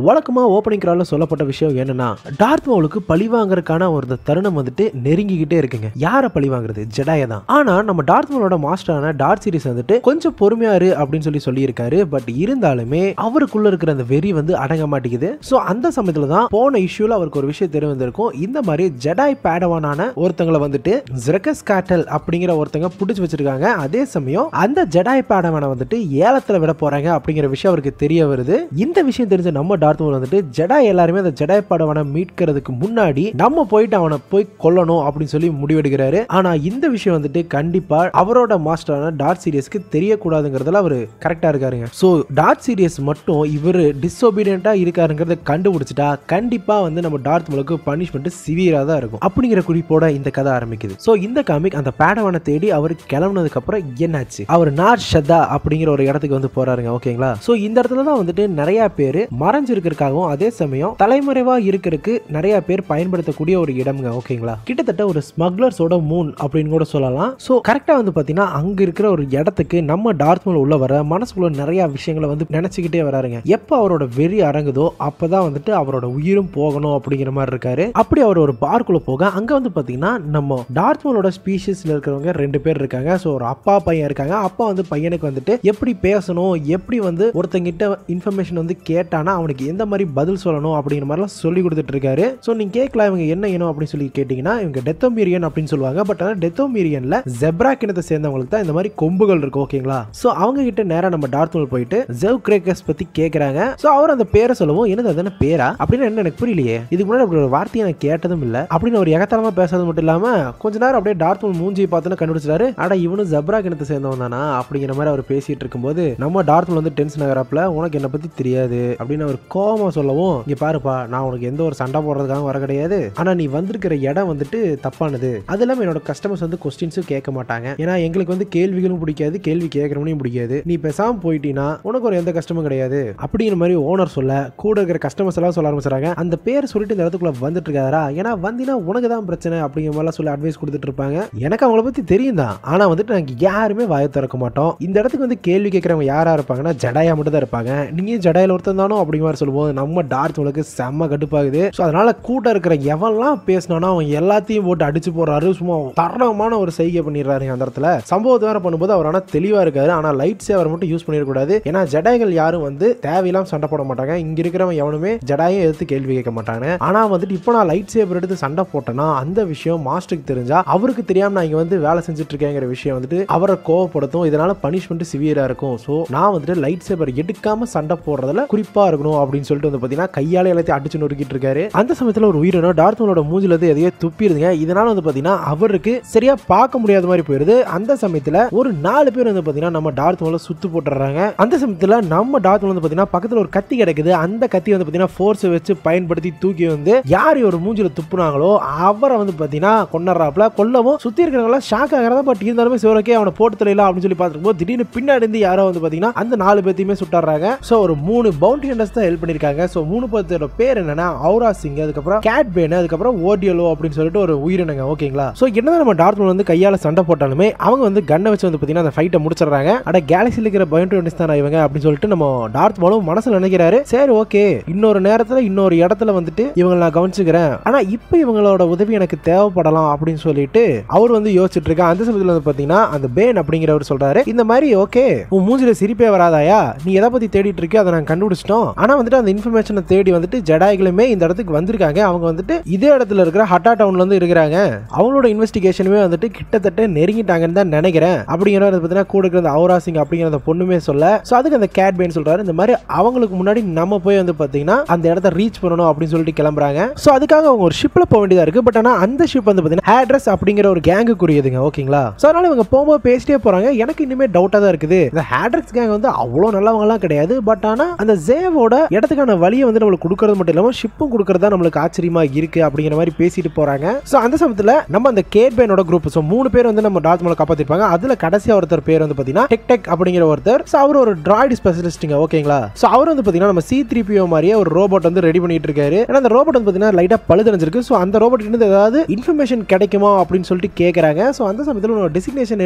வழக்கமா ஓப்பனிங் கிரால்ல சொல்லப்பட்ட விஷயம் என்னன்னா டார்த் மவுலுக்கு பழிவாங்கறதுக்கான ஒரு தருணம் வந்துட்டு நெருங்கிக்கிட்டே இருக்குங்க. யாரை பழிவாங்குறது? ஜெடாயை தான். ஆனா நம்ம டார்த் மவுலோட மாஸ்டரான டார்த் சீரிஸ் வந்துட்டு கொஞ்சம் பொறுமையா இரு அப்படின்னு சொல்லியிருக்காரு. பட் இருந்தாலுமே அவருக்குள்ள இருக்கிற அந்த வெறி வந்து அடங்க மாட்டேங்குது. சோ அந்த சமயத்துல தான் போன இஷ்யூல அவருக்கு ஒரு விஷயம் தெரிய வந்திருக்கும். இந்த மாதிரி ஜெடாய் பேடவானான ஒருத்தங்களை வந்துட்டு ஜெரகஸ் காட்டல் அப்படிங்கிற ஒருத்தங்க பிடிச்சு வச்சிருக்காங்க. அதே சமயம் அந்த ஜெடாய் பேடவான வந்துட்டு ஏலத்துல விட போறாங்க அப்படிங்கிற விஷயம் அவருக்கு தெரிய வருது. இந்த விஷயம் தெரிஞ்ச நம்ம டார்த் மவுல் வந்துட்டு ஜெடாய் எல்லாருமே அந்த ஜெடாய் படவனை மீட்கிறதுக்கு முன்னாடி நம்ம போயிட்டு அவனை போய் கொல்லணும் அப்படின்னு சொல்லி முடிவெடுக்கிறாரு. ஆனா இந்த விஷயம் வந்துட்டு கண்டிப்பா அவரோட மாஸ்டரான டார்த் சீரியஸ்க்கு தெரியக்கூடாதுங்கிறதுல அவர் கரெக்டா இருக்காருங்க. சோ டார்த் சீரியஸ் மட்டும் இவரு டிஸ்ஒபீடியன்ட்டா இருக்காருங்கிறத கண்டுபிடிச்சிட்டா கண்டிப்பா வந்து நம்ம டார்த் மவுலுக்கு பனிஷ்மெண்ட் சிவியரா தான் இருக்கும் அப்படிங்கிற குறிப்போட இந்த கதை ஆரம்பிக்குது. சோ இந்த காமிக் அந்த பேடவனை தேடி அவர் கிளம்புனதுக்கு அப்புறம் என்னாச்சு? அவர் நார் ஷதா அப்படிங்கிற ஒரு இடத்துக்கு வந்து போறாருங்க. ஓகேங்களா? சோ இந்த இடத்துல தான் வந்துட்டு நிறைய பேர் மறைஞ்சிருக்கிறதுக்காகவும் அதே சமயம் தலைமறைவா இருக்கிறதுக்கு நிறைய பேர் பயன்படுத்தக்கூடிய ஒரு இடம்ங்க. ஓகேங்களா? கிட்டத்தட்ட ஒரு ஸ்மக்லர்ஸோட மூன் அப்படின்னு கூட சொல்லலாம். சோ கரெக்டா வந்து பாத்தீங்கன்னா அங்க இருக்கிற ஒரு இடத்துக்கு நம்ம டார்த் மவுல் உள்ள வர மனசுக்குள்ள நிறைய விஷயங்களை வந்து நினைச்சுக்கிட்டே வராருங்க. எப்ப அவரோட வெறி அடங்குதோ அப்பதான் வந்துட்டு அவரோட உயிரும் போகணும் அப்படிங்கிற மாதிரி இருக்காரு. அப்படி அவர் ஒரு பார்க்குள்ள போக அங்க வந்து பாத்தீங்கன்னா நம்ம டார்த் மவுலோட ஸ்பீஷிஸ்ல இருக்கிறவங்க 2 பேர் இருக்காங்க. சோ ஒரு அப்பா பையன் இருக்காங்க. அப்பா வந்து பையனுக்கு வந்துட்டு எப்படி பேசணும், எப்படி வந்து ஒருத்தங்கிட்ட இன்ஃபர்மேஷன் வந்து கேட்டானா அவனுக்கு எந்த மாதிரி பதில் சொல்லணும் அப்படிங்கிற மாதிரிலாம் சொல்லி கொடுத்துட்டு இருக்காரு. ஸோ நீங்க கேட்கலாம் இவங்க என்ன இனம் அப்படின்னு சொல்லி கேட்டீங்கன்னா இவங்க டெத்தோமீரியன் அப்படின்னு சொல்லுவாங்க. பட் ஆனால் டெத்தோமீரியன்ல ஜெப்ரா கிணத்தை சேர்ந்தவங்களுக்கு தான் இந்த மாதிரி கொம்புகள் இருக்கும். ஓகேங்களா? ஸோ அவங்க கிட்ட நேரம் நம்ம டார்த் மவுல் போயிட்டு ஜெவ் கிரேக்கர்ஸ் பத்தி கேட்கறாங்க. ஸோ அவர் அந்த பேரை சொல்லவும் என்னது அதான பேரா அப்படின்னு என்ன எனக்கு புரியலையே, இதுக்கு முன்னாடி அப்படி ஒரு வார்த்தையை நான் கேட்டதும் இல்லை அப்படின்னு ஒரு எகத்தலமா பேசுறது மட்டும் இல்லாம கொஞ்ச நேரம் அப்படியே டார்த் மவுல் மூஞ்சியை பார்த்துன்னு கண்டுபிடிச்சாரு. ஆனா இவனும் ஜெப்ரா கிணத்தை சேர்ந்தவன் தானா அப்படிங்கிற மாதிரி அவர் பேசிட்டு இருக்கும்போது நம்ம டார்த் மவுல் வந்து டென்ஷன் ஆகிறாப்ல. உனக்கு என்ன பத்தி தெரியாது அப்படின்னு அவர் கோவமா சொல்லவும் இங்க பாருப்பா நான் உனக்கு எந்த ஒரு சண்டை போடுறதுக்காக வர கிடையாது. ஆனா நீ வந்திருக்கிற இடம் வந்துட்டு தப்பானது. அது இல்லாம என்னோட கஸ்டமர்ஸ் வந்து கொஸ்டின்ஸும் கேட்க மாட்டாங்க. ஏன்னா எங்களுக்கு வந்து கேள்விகளும் பிடிக்காது, கேள்வி கேட்கறவனையும் பிடிக்காது. நீ பேசாம போயிட்டீங்கன்னா உனக்கு ஒரு எந்த கஷ்டமும் கிடையாது அப்படிங்கிற மாதிரி ஓனர் சொல்ல கூட இருக்கிற கஸ்டமர்ஸ் எல்லாம் சொல்ல ஆரம்பிச்சாங்க. அந்த பேர் சொல்லிட்டு இந்த இடத்துக்குள்ள வந்துட்டு இருக்காரா, ஏன்னா வந்தினா உனக்கு தான் பிரச்சனை அப்படிங்கிற மாதிரி சொல்லி அட்வைஸ் கொடுத்துட்டு இருப்பாங்க. எனக்கு அவங்கள பத்தி தெரியும் தான். ஆனா வந்துட்டு நாங்க யாருமே வாயை திறக்க மாட்டோம். இந்த இடத்துக்கு வந்து கேள்வி கேட்கறவங்க யாரா இருப்பாங்கன்னா ஜடாயா மட்டும் தான் இருப்பாங்க. நீங்க ஜடாயில ஒருத்தன் தானோ அப்படிங்கிற மாதிரி சொல்லுவோம். நம்ம டார்த் மவுலுக்கு செம்ம கடுப்பாகுது. சோ அதனால கூட்ட இருக்கிற எவன்லாம் பேசினானோ அவன் எல்லாத்தையும் போட்டு அடிச்சு போறாரு. சும்மா தரமான ஒரு செய்கை பண்ணிடுறாரு அந்த இடத்துல. சம்பவத்தை வேற பண்ணும்போது அவர் ஆனா தெளிவா இருக்காரு. ஆனா லைட் சேவர் மட்டும் யூஸ் பண்ணிடக்கூடாது. ஏன்னா ஜடாய்கள் யாரும் வந்து தேவையில்லாம சண்டை போட மாட்டாங்க. இங்க இருக்கிறவன் எவனுமே ஜடாயை எடுத்து கேள்வி கேட்க மாட்டாங்க. ஆனா வந்துட்டு இப்போ நான் லைட் சேவர் எடுத்து சண்டை போட்டேன்னா அந்த விஷயம் மாஸ்டருக்கு தெரிஞ்சா அவருக்கு தெரியாம நான் இங்க வந்து வேலை செஞ்சுட்டு இருக்கேங்கிற விஷயம் வந்துட்டு அவரை கோவப்படுத்தும். இதனால பனிஷ்மெண்ட் சிவியரா இருக்கும். சோ நான் வந்துட்டு லைட் சேவர் எடுக்காம சண்டை போடுறதுல குறிப்பா இருக்கணும் அப்படின்னு சொல்லிட்டு வந்து பாத்தீங்கன்னா கையால எல்லாத்தையும் அடிச்சு நொறுக்கிட்டு இருக்காரு. அந்த சமயத்துல ஒரு உயிரினோ டார்த் மவுலோட மூஞ்சில இருந்து எதையோ துப்பிடுதுங்க. இதனால வந்து பாத்தீங்கன்னா அவருக்கு சரியா பார்க்க முடியாத மாதிரி போயிருது. அந்த சமயத்துல ஒரு 4 பேர் வந்து பாத்தீங்கன்னா நம்ம டார்த் மவுல சுத்து போட்டுறாங்க. அந்த சமயத்துல நம்ம டார்த் மவுல் வந்து பாத்தீங்கன்னா பக்கத்துல ஒரு கத்தி கிடக்குது. அந்த கத்தி வந்து பாத்தீங்கன்னா ஃபோர்ஸ் வச்சு பயன்படுத்தி தூக்கி வந்து யார் ஒரு மூஞ்சில துப்புனாங்களோ அவரை வந்து பாத்தீங்கன்னா கொன்னறாப்ல. கொல்லவும் சுத்தி இருக்கிறவங்க ஷாக் ஆகிறதா. பட் இருந்தாலுமே சிவரக்கே அவனை போட்டு தெரியல அப்படின்னு சொல்லி பார்த்துருக்கும் திடீர்னு பின்னாடி இருந்து யாரோ வந்து பாத்தீங்கன்னா அந்த 4 பேத்தையுமே சுட்டாடுறாங்க. சோ ஒரு 3 பவுண்டி ஹண்டர்ஸ் தான் ஹெல்ப் பண்ணிருக்காங்க. சோ 3 பேரோட பேர் என்னன்னா அவுரா சிங், அதுக்கப்புறம் கேட் பேன், அதுக்கப்புறம் ஓடியலோ அப்படின்னு சொல்லிட்டு ஒரு உயிரினங்க. ஓகேங்களா? சோ என்னதான் நம்ம டார்த் மவுல் வந்து கையால சண்டை போட்டாலுமே அவங்க வந்து கண்ணை வச்சு வந்து பாத்தீங்கன்னா அந்த ஃபைட்டை முடிச்சிடறாங்க. அட கேலக்சில இருக்கிற பவுண்டி ஹண்டர்ஸ் தான் இவங்க அப்படின்னு சொல்லிட்டு நம்ம டார்த் மவுலும் மனசுல நினைக்கிறாரு. சரி ஓகே, இன்னொரு நேரத்துல இன்னொரு இடத்துல வந்துட்டு இவங்களை நான் கவனிச்சுக்கிறேன். ஆனா இப்ப இவங்களோட உதவி எனக்கு தேவைப்படலாம் அப்படின்னு சொல்லிட்டு அவர் வந்து யோசிச்சுட்டு இருக்க. அந்த சமயத்துல வந்து பாத்தீங்கன்னா அந்த பேன் அப்படிங்கிறவர் சொல்றாரு இந்த மாதிரி ஓகே உன் மூஞ்சில சிரிப்பே வராதாயா, நீ எதை பத்தி தேடிட்டு இருக்க அதை நான் கண்டுபிடிச்சிட்டோம். ஆனா வந்துட்டு அந்த இன்ஃபர்மேஷனை தேடி வந்துட்டு ஜெடாய்களுமே இந்த இடத்துக்கு வந்திருக்காங்க. அவங்க வந்துட்டு இதே இடத்துல இருக்கிற ஹட்டா டவுன்ல இருந்து இருக்கிறாங்க. அவங்களோட இன்வெஸ்டிகேஷனுமே வந்துட்டு கிட்டத்தட்ட நெருங்கிட்டாங்கன்னு தான் நினைக்கிறேன் அப்படிங்கிறத பார்த்தீங்கன்னா கூட இருக்கிற அவுரா சிங் அப்படிங்கிற அந்த பொண்ணுமே சொல்ல. ஸோ அதுக்கு அந்த கேட் பேன் சொல்றாரு, இந்த மாதிரி அவங்களுக்கு முன்னாடி நம்ம போய் வந்து பார்த்தீங்கன்னா அந்த இடத்த ரீச் பண்ணணும் அப்படின்னு சொல்லிட்டு கிளம்புறாங்க. ஸோ அதுக்காக அவங்க ஒரு ஷிப்ல போக வேண்டியதா இருக்கு. பட் ஆனால் அந்த ஷிப் வந்து பார்த்தீங்கன்னா ஹேட்ரஸ் அப்படிங்கிற ஒரு கேங்குக்குரியதுங்க. ஓகேங்களா? ஸோ அதனால இவங்க போகும்போது பேசிட்டே போறாங்க. எனக்கு இன்னுமே டவுட்டா தான் இருக்குது. இந்த ஹேட்ரஸ் கேங் வந்து அவ்வளோ நல்லவங்கலாம் கிடையாது. பட் ஆனால் அந்த ஜேவோட இடத்துக்கான வழியை வந்து நம்மளுக்கு கொடுக்கறது மட்டும் இல்லாமல் ஷிப்பும் கொடுக்கறதா நம்மளுக்கு ஆச்சரியமா இருக்கு அப்படிங்கிற மாதிரி பேசிட்டு போறாங்க. ஸோ அந்த சமயத்தில் நம்ம அந்த கேட் பேனோட குரூப், ஸோ 3 பேர் வந்து நம்ம டார்த் மோலை காப்பாத்திருப்பாங்க. அதுல கடைசியா ஒருத்தர் பேர் வந்து பார்த்தீங்கன்னா டெக் அப்படிங்கிற ஒருத்தர். ஸோ அவர் ஒரு டிராய்டு ஸ்பெஷலிஸ்ட்டுங்க. ஓகேங்களா? ஸோ அவர் வந்து பார்த்தீங்கன்னா நம்ம C-3PO மாதிரியே ஒரு ரோபோட் வந்து ரெடி பண்ணிட்டு இருக்காரு. ஏன்னா அந்த ரோபோட் வந்து பார்த்தீங்கன்னா லைட்டா பழுதடைஞ்சிருக்கு. ஸோ அந்த ரோபோட் இருந்து ஏதாவது இன்ஃபர்மேஷன் கிடைக்குமா அப்படின்னு சொல்லிட்டு கேட்கறாங்க. ஸோ அந்த சமயத்தில் உன்னோட டெசிக்னேஷன்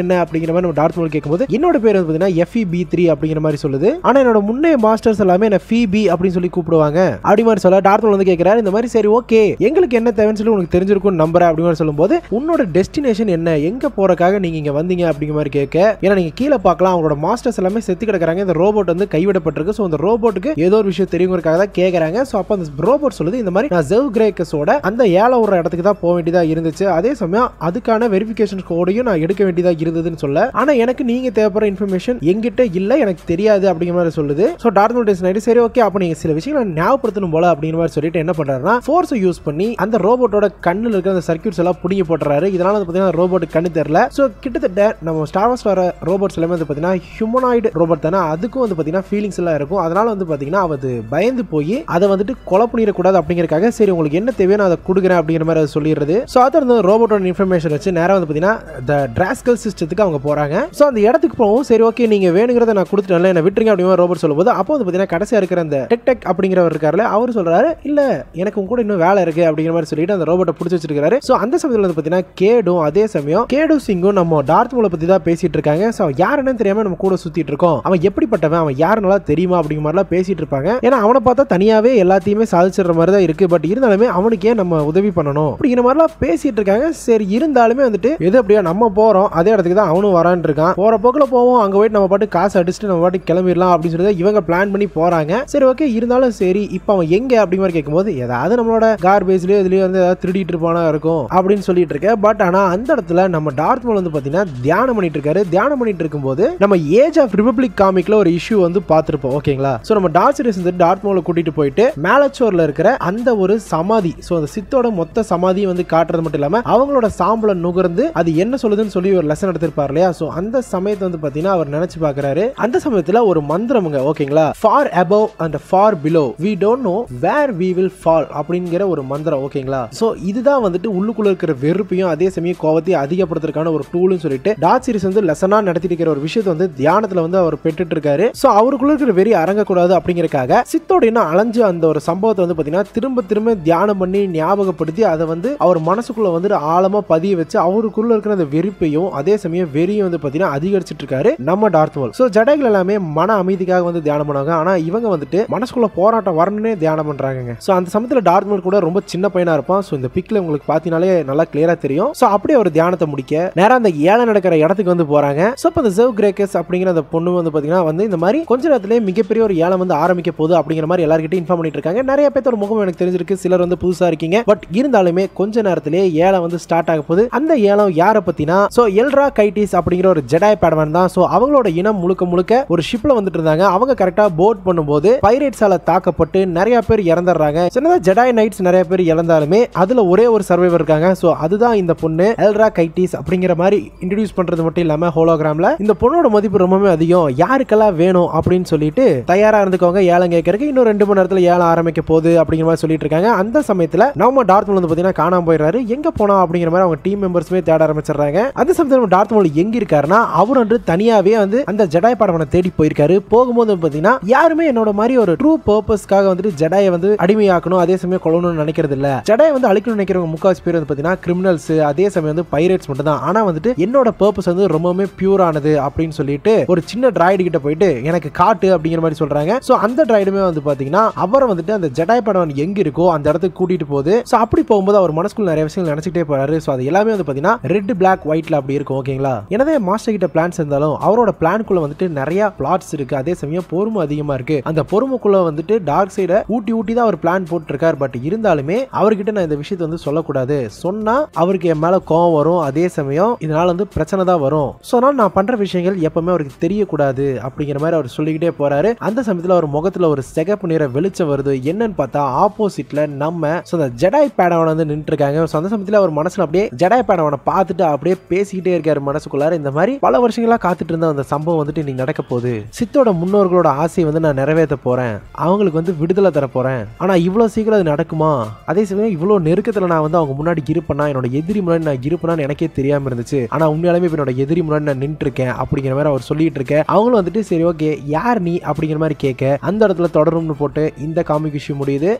என்ன அப்படிங்கிற மாதிரி நம்ம டார்த் மோல் கேட்கும்போது என்னோட பேர் வந்து பார்த்தீங்கன்னா FEB3 அப்படிங்கிற மாதிரி சொல்லுது. ஆனா என்னோட முன்னைய மாஸ்டர்ஸ் எல்லாமே என்ன FEB அப்படின்னு சொல்லி கூப்பிடுவாங்க அப்படி மாதிரி சொல்ல டார்த் மோல் வந்து கேட்கிறாரு, இந்த மாதிரி சரி ஓகே எங்களுக்கு என்ன தேவைன்னு சொல்லி உனக்கு தெரிஞ்சிருக்கும் நம்புறேன் அப்படி மாதிரி சொல்லும்போது உன்னோட டெஸ்டினேஷன் என்ன, எங்க போறதுக்காக நீங்க இங்க வந்தீங்க அப்படிங்கிற மாதிரி கேட்க, ஏன்னா நீங்க கீழே பார்க்கலாம் அவங்களோட மாஸ்டர்ஸ் எல்லாமே செத்து கிடக்குறாங்க. இந்த ரோபோட் வந்து கைவிடப்பட்டிருக்கு. ஸோ அந்த ரோபோட்டுக்கு ஏதோ ஒரு விஷயம் தெரியுங்கிறதுக்காக தான் கேட்கறாங்க. ஸோ அப்போ அந்த ரோபோட் சொல்லுது, இந்த மாதிரி நான் ஜெவ் கிரேக்கஸோட அந்த ஏழை ஒரு இடத்துக்கு தான் போக வேண்டியதா இருந்துச்சு. அதே சமயம் அதுக்கான வெரிஃபிகேஷன் கோடையும் நான் எடுக்க வேண்டியதா இருந்ததுன்னு சொல்ல, ஆனா எனக்கு நீங்க தேவைப்படுற இன்ஃபர்மேஷன் எங்கிட்ட இல்ல, எனக்கு தெரியாது அப்படிங்கிற மாதிரி சொல்லுது. ஸோ டார்த் மோல் டெஸ்ட் சரி ஓகே அப்ப நீங்க சில விஷயங்களை ஞாபகப்படுத்தணும் போல அப்படிங்கிற மாதிரி சொல்லிட்டு என்ன பண்றாருன்னா ஃபோர்ஸை யூஸ் பண்ணி அந்த ரோபோட்டோட கண்ணில் இருக்கிற அந்த சர்க்யூட்ஸ் எல்லாம் புடிங்கி போட்டுறாரு. இதனால வந்து பார்த்தீங்கன்னா ரோபோட்டுக்கு கண்ணு தெரியல. ஸோ கிட்டத்தட்ட நம்ம ஸ்டார் வார்ஸ் வர ரோபோட்ஸ் எல்லாமே வந்து பார்த்தீங்கன்னா ஹியூமனாய்டு ரோபோட் தானே, அதுக்கும் வந்து பார்த்தீங்கன்னா ஃபீலிங்ஸ் எல்லாம் இருக்கும். அதனால வந்து பார்த்தீங்கன்னா அது பயந்து போய் அதை வந்துட்டு கொலை பண்ணிடக்கூடாது அப்படிங்கிறக்காக சரி உங்களுக்கு என்ன தேவையோ நான் அதை கொடுக்குறேன் அப்படிங்கிற மாதிரி அதை சொல்லிடுறது. ஸோ அதை வந்து ரோபோட்டோட இன்ஃபர்மேஷன் வச்சு நேரம் வந்து பார்த்தீங்கன்னா இந்த டிராஸ்கல் சிஸ்டத்துக்கு அவங்க போறாங்க. ஸோ அந்த இடத்துக்கு போகவும் சரி ஓகே நீங்க வேணுங்கிறத நான் கொடுத்துட்டேன் என்ன விட்டுருங்க அப்படிங்கிற ரோபோட் சொல்லும்போது அப்போ வந்து பார்த்தீங்கன்னா கடைசியா இருக்கிற அந்த டெக் அப்படிங்கிறவர் இருக்காருல அவர் சொல்றாரு, இல்ல எனக்கு உங்க கூட இன்னும் வேலை இருக்கு அப்படிங்கிற மாதிரி சொல்லிட்டு அந்த ரோபோட்டை பிடிச்சி வச்சிருக்காரு. ஸோ அந்த சமயத்தில் வந்து பார்த்தீங்கன்னா கேடும் அதே சமயம் கேடு சிங்கும் நம்ம டார்த் மோலை பத்தி தான் பேசிட்டு இருக்காங்க. ஸோ யாருன்னு தெரியாம நம்ம கூட சுத்திட்டு இருக்கோம், அவன் எப்படிப்பட்டவன், அவன் யாருனால தெரியுமா அப்படிங்கிற மாதிரிலாம் பேசிட்டு இருப்பாங்க. ஏன்னா அவனை பார்த்தா தனியாவே எல்லாத்தையுமே சாதிச்சிடுற மாதிரி தான் இருக்கு. பட் இருந்தாலுமே அவனுக்கு ஏன் நம்ம உதவி பண்ணணும் அப்படிங்கிற மாதிரிலாம் பேசிட்டு இருக்காங்க. சரி இருந்தாலுமே வந்துட்டு எது அப்படியா நம்ம போறோம் அதே இடத்துக்கு தான் அவனும் வரான் இருக்கான். போற போக்குல போவோம் அங்க போயிட்டு நம்ம பாட்டு காசு அடிச்சுட்டு நம்ம பாட்டு கிளம்பிடலாம் அப்படின்னு சொல்லி இவங்க பிளான் பண்ணி போறாங்க. சரி ஓகே இருந்தாலும் சரி இப்போ அவன் எங்க அப்படிங்கிற மாதிரி கேட்கும்போது ஏதாவது நம்மளோட கார்பேஜ்லயோ இதுலயோ வந்து ஏதாவது திருடிட்டு இருப்பானா இருக்கும் அப்படின்னு சொல்லிட்டு இருக்கேன். பட் ஆனா அந்த இடத்துல நம்ம டார்த் மோல் வந்து பாத்தீங்கன்னா தியானம் பண்ணிட்டு இருக்காரு. தியானம் பண்ணிட்டு இருக்கும்போது நம்ம ஏஜ் ஆஃப் ரிபப்ளிக் காமிக்ல ஒரு இஷ்யூ வந்து பார்த்திருப்போம். ஓகேங்களா? சோ நம்ம டார்த் சீரிஸ் வந்து டார்த் மோலை கூட்டிட்டு போயிட்டு மேலச்சோர்ல இருக்கிற அந்த ஒரு சமாதி, சோ அந்த சித்தோட மொத்த சமாதியை வந்து காட்டுறது மட்டும் இல்லாம அவங்களோட சாம்பலை நுகர்ந்து அது என்ன சொல்லுதுன்னு சொல்லி ஒரு லெசன் எடுத்திருப்பார் இல்லையா? சோ அந்த சமயத்தை வந்து பாத்தீங்கன்னா அவர் நினைச்சு பாக்குறாரு. அந்த சமயத்துல ஒரு மந்திரமுங்க. ஓகேங்களா? far above and far below we don't know where we will fall அப்படிங்கிற ஒரு மந்திரம். ஓகேங்களா? சோ இதுதான் வந்துட்டு உள்ளுக்குள்ள இருக்கிற வெறுப்பையும் அதே சமயம் கோவத்தையும் அதிகப்படுத்துறதுக்கான ஒரு டூல்னு சொல்லிட்டு டார்த் சீரிஸ் வந்து லெசனா நடத்திட்டு இருக்கிற ஒரு விஷயத்தை வந்து தியானத்துல வந்து அவர் பெற்றுட்டு இருக்காரு. சோ அவருக்குள்ள இருக்கிற வெறி அரங்கக்கூடாது அப்படிங்கறக்காக சித்தோட இன்னும் அலைஞ்சு அந்த ஒரு சம்பவத்தை வந்து பாத்தீங்கன்னா திரும்ப திரும்ப தியானம் பண்ணி ஞாபகப்படுத்தி அதை வந்து அவர் மனசுக்குள்ள வந்து ஆழமா பதிய வச்சு அவருக்குள்ள இருக்கிற அந்த வெறுப்பையும் அதே சமயம் வெறியும் வந்து பாத்தீங்கன்னா அதிகரிச்சிட்டு இருக்காரு நம்ம டார்த் மோல். சோ ஜடைகள் எல்லாமே மன அமைதிக்காக வந்து தியானம் பண்ணுவாங்க. ஆனா இவங்க வந்துட்டு மனசுக்குள்ள போராட்டம் வரணும்னே தியானம் பண்றாங்க. சோ அந்த சமயத்துல டார்த் மோல் கூட ரொம்ப சின்ன பையனா இருப்பான். சோ இந்த பிக்ல உங்களுக்கு பாத்தீங்கனாலே நல்லா கிளியரா தெரியும். சோ அப்படியே ஒரு தியானத்தை முடிக்க நேரா அந்த ஏழை நடக்கிற இடத்துக்கு வந்து போறாங்க. சோ அப்ப அந்த ஜெவ் கிரேக்கஸ் அப்படிங்கிற அந்த பொண்ணு வந்து பாத்தீங்கன்னா வந்து இந்த மாதிரி கொஞ்ச நேரத்திலே மிகப்பெரிய ஒரு ஏலம் வந்து ஆரம்பிக்க போகுது அப்படிங்கிற மாதிரி எல்லார்கிட்ட இன்ஃபார்ம் பண்ணிட்டு இருக்காங்க. நிறைய பேர் முகம் எனக்கு தெரிஞ்சிருக்கு, சிலர் வந்து புதுசா இருக்கீங்க. பட் இருந்தாலுமே கொஞ்ச நேரத்திலே ஏலம் வந்து ஸ்டார்ட் ஆக போகுது. அந்த ஏலம் யார பத்தினா சோ எல்ரா கைட்டிஸ் அப்படிங்கிற ஒரு ஜெடாய் பேட்மேன் தான். சோ அவங்களோட இனம் முழுக்க முழுக்க ஒரு ஷிப்ல வந்துட்டு இருந்தாங்க. அவங்க கரெக்டா போட் பண்ணும்போது பைரேட்ஸால தாக்கப்பட்டு நிறைய பேர் இறந்துடுறாங்க. சின்னதா ஜெடாய் நைட்ஸ் நிறைய பேர் இறந்தாலுமே அதுல ஒரே ஒரு சர்வைவர் இருக்காங்க. சோ அதுதான் இந்த பொண்ணு எல்ரா கைட்டிஸ் அப்படிங்கிற மாதிரி இன்ட்ரோடியூஸ் பண்றது மட்டும் இல்லாம ஹோலோகிராம்ல இந்த பொண்ணோட மதிப்பு ரொம்பவே அதிகம், யாருக்கெல்லாம் வேணும் அப்படின்னு சொல்லிட்டு தயாரா இருந்துக்கோங்க ஏலம் கேட்கறதுக்கு. இன்னும் 2 மணி நேரத்துல ஏலம் ஆரம்பிக்க போகுது அப்படிங்கிற மாதிரி சொல்லிட்டு இருக்காங்க. அந்த சமயத்துல நம்ம டார்த் மோல் வந்து பாத்தீங்கன்னா காணாம போயிடுறாரு. எங்க போனா அப்படிங்கிற மாதிரி அவங்க டீம் மெம்பர்ஸ்மே தேட ஆரம்பிச்சிடுறாங்க. அந்த சமயத்துல நம்ம டார்த் மோல் எங்க இருக்காருன்னா அவர் வந்து தனியாவே வந்து அந்த ஜெடாய் பேட்மேனை தேடி போயிருக்காரு. போகும்போது பாத்தீங்கன்னா யாருமே என்னோட மாதிரி ஒரு ட்ரூ பர்பஸ்க்காக வந்துட்டு ஜெடாயை வந்து அடிமையாக்கணும் அதே சமயம் கொல்லணும்னு நினைக்கிறது இல்ல. ஜெடாயை வந்து அழிக்கணும்னு நினைக்கிறவங்க முக்காவாசி பேர் வந்து பாத்தீங்கன்னா கிரிமினல்ஸ் அதே சமயம் வந்து பைரேட்ஸ் மட்டும் தான். ஆனா வந்துட்டு என்னோட பர்பஸ் வந்து ரொம்பவே பியூரானது அப்படின்னு சொல்லிட்டு ஒரு சின்ன டிராய்டு கிட்ட போயிட்டு எனக்கு காட்டு அப்படிங்கிற மாதிரி சொல்றாங்க. சோ அந்த டிராய்டுமே வந்து பாத்தீங்கன்னா அவரை வந்துட்டு அந்த ஜெடாய் பேட்மேன் எங்க இருக்கோ அந்த இடத்துக்கு கூட்டிட்டு போகுது. சோ அப்படி போகும்போது அவர் மனசுக்குள்ள நிறைய விஷயங்கள் நினைச்சிட்டே போறாரு. சோ அது எல்லாமே வந்து பாத்தீங்கன்னா ரெட் பிளாக் ஒயிட்ல அப்படி இருக்கும். ஓகேங்களா? எனவே மாஸ்டர் கிட்ட பிளான்ஸ் இருந்தாலும் அவரோட பிளான்குள்ள வந்துட்டு நிறைய பிளாட்ஸ் இருக்கு. அதே சமயம் பொறுமை அதிகமா இருக்கு. அந்த பொறுமை உடம்புக்குள்ள வந்துட்டு டார்க் சைட ஊட்டி தான் அவர் பிளான் போட்டுருக்காரு. பட் இருந்தாலுமே அவர்கிட்ட நான் இந்த விஷயத்தை வந்து சொல்லக்கூடாது, சொன்னா அவருக்கு என் மேல கோவம் வரும், அதே சமயம் இதனால வந்து பிரச்சனை தான் வரும். சோ அதனால நான் பண்ற விஷயங்கள் எப்பவுமே அவருக்கு தெரியக்கூடாது அப்படிங்கிற மாதிரி அவர் சொல்லிக்கிட்டே போறாரு. அந்த சமயத்துல அவர் முகத்துல ஒரு சிகப்பு நிற வெளிச்சம் வருது. என்னன்னு பார்த்தா ஆப்போசிட்ல நம்ம அந்த ஜெடாய் பேடவன் வந்து நின்று இருக்காங்க. அந்த சமயத்துல அவர் மனசுல அப்படியே ஜெடாய் பேடவனை பார்த்துட்டு அப்படியே பேசிக்கிட்டே இருக்காரு மனசுக்குள்ளார. இந்த மாதிரி பல வருஷங்களா காத்துட்டு இருந்த அந்த சம்பவம் வந்துட்டு இன்னைக்கு நடக்க போகுது. சித்தோட முன்னோர்களோட ஆசையை வந்து நான் நிறைவேற்ற போறேன், அவங்களுக்கு வந்து விடுதலை தர போறேன். ஆனா இவ்வளவு சீக்கிரம் அது நடக்குமா? அதே சமயம் இவ்வளவு நெருக்கத்துல நான் வந்து அவங்க முன்னாடி இருப்பேனா, என்னோட எதிரி முன்னாடி நான் இருப்பேனான்னு எனக்கே தெரியாம இருந்துச்சு. ஆனா உண்மையாலுமே என்னோட எதிரி முன்னாடி நான் நின்று இருக்கேன் அப்படிங்கிற மாதிரி அவர் சொல்லிட்டு இருக்கேன். அவங்களும் வந்துட்டு சரி ஓகே யார் நீ அப்படிங்கிற மாதிரி கேட்க அந்த இடத்துல தொடரும்னு போட்டு இந்த காமிக் விஷயம் முடியுது.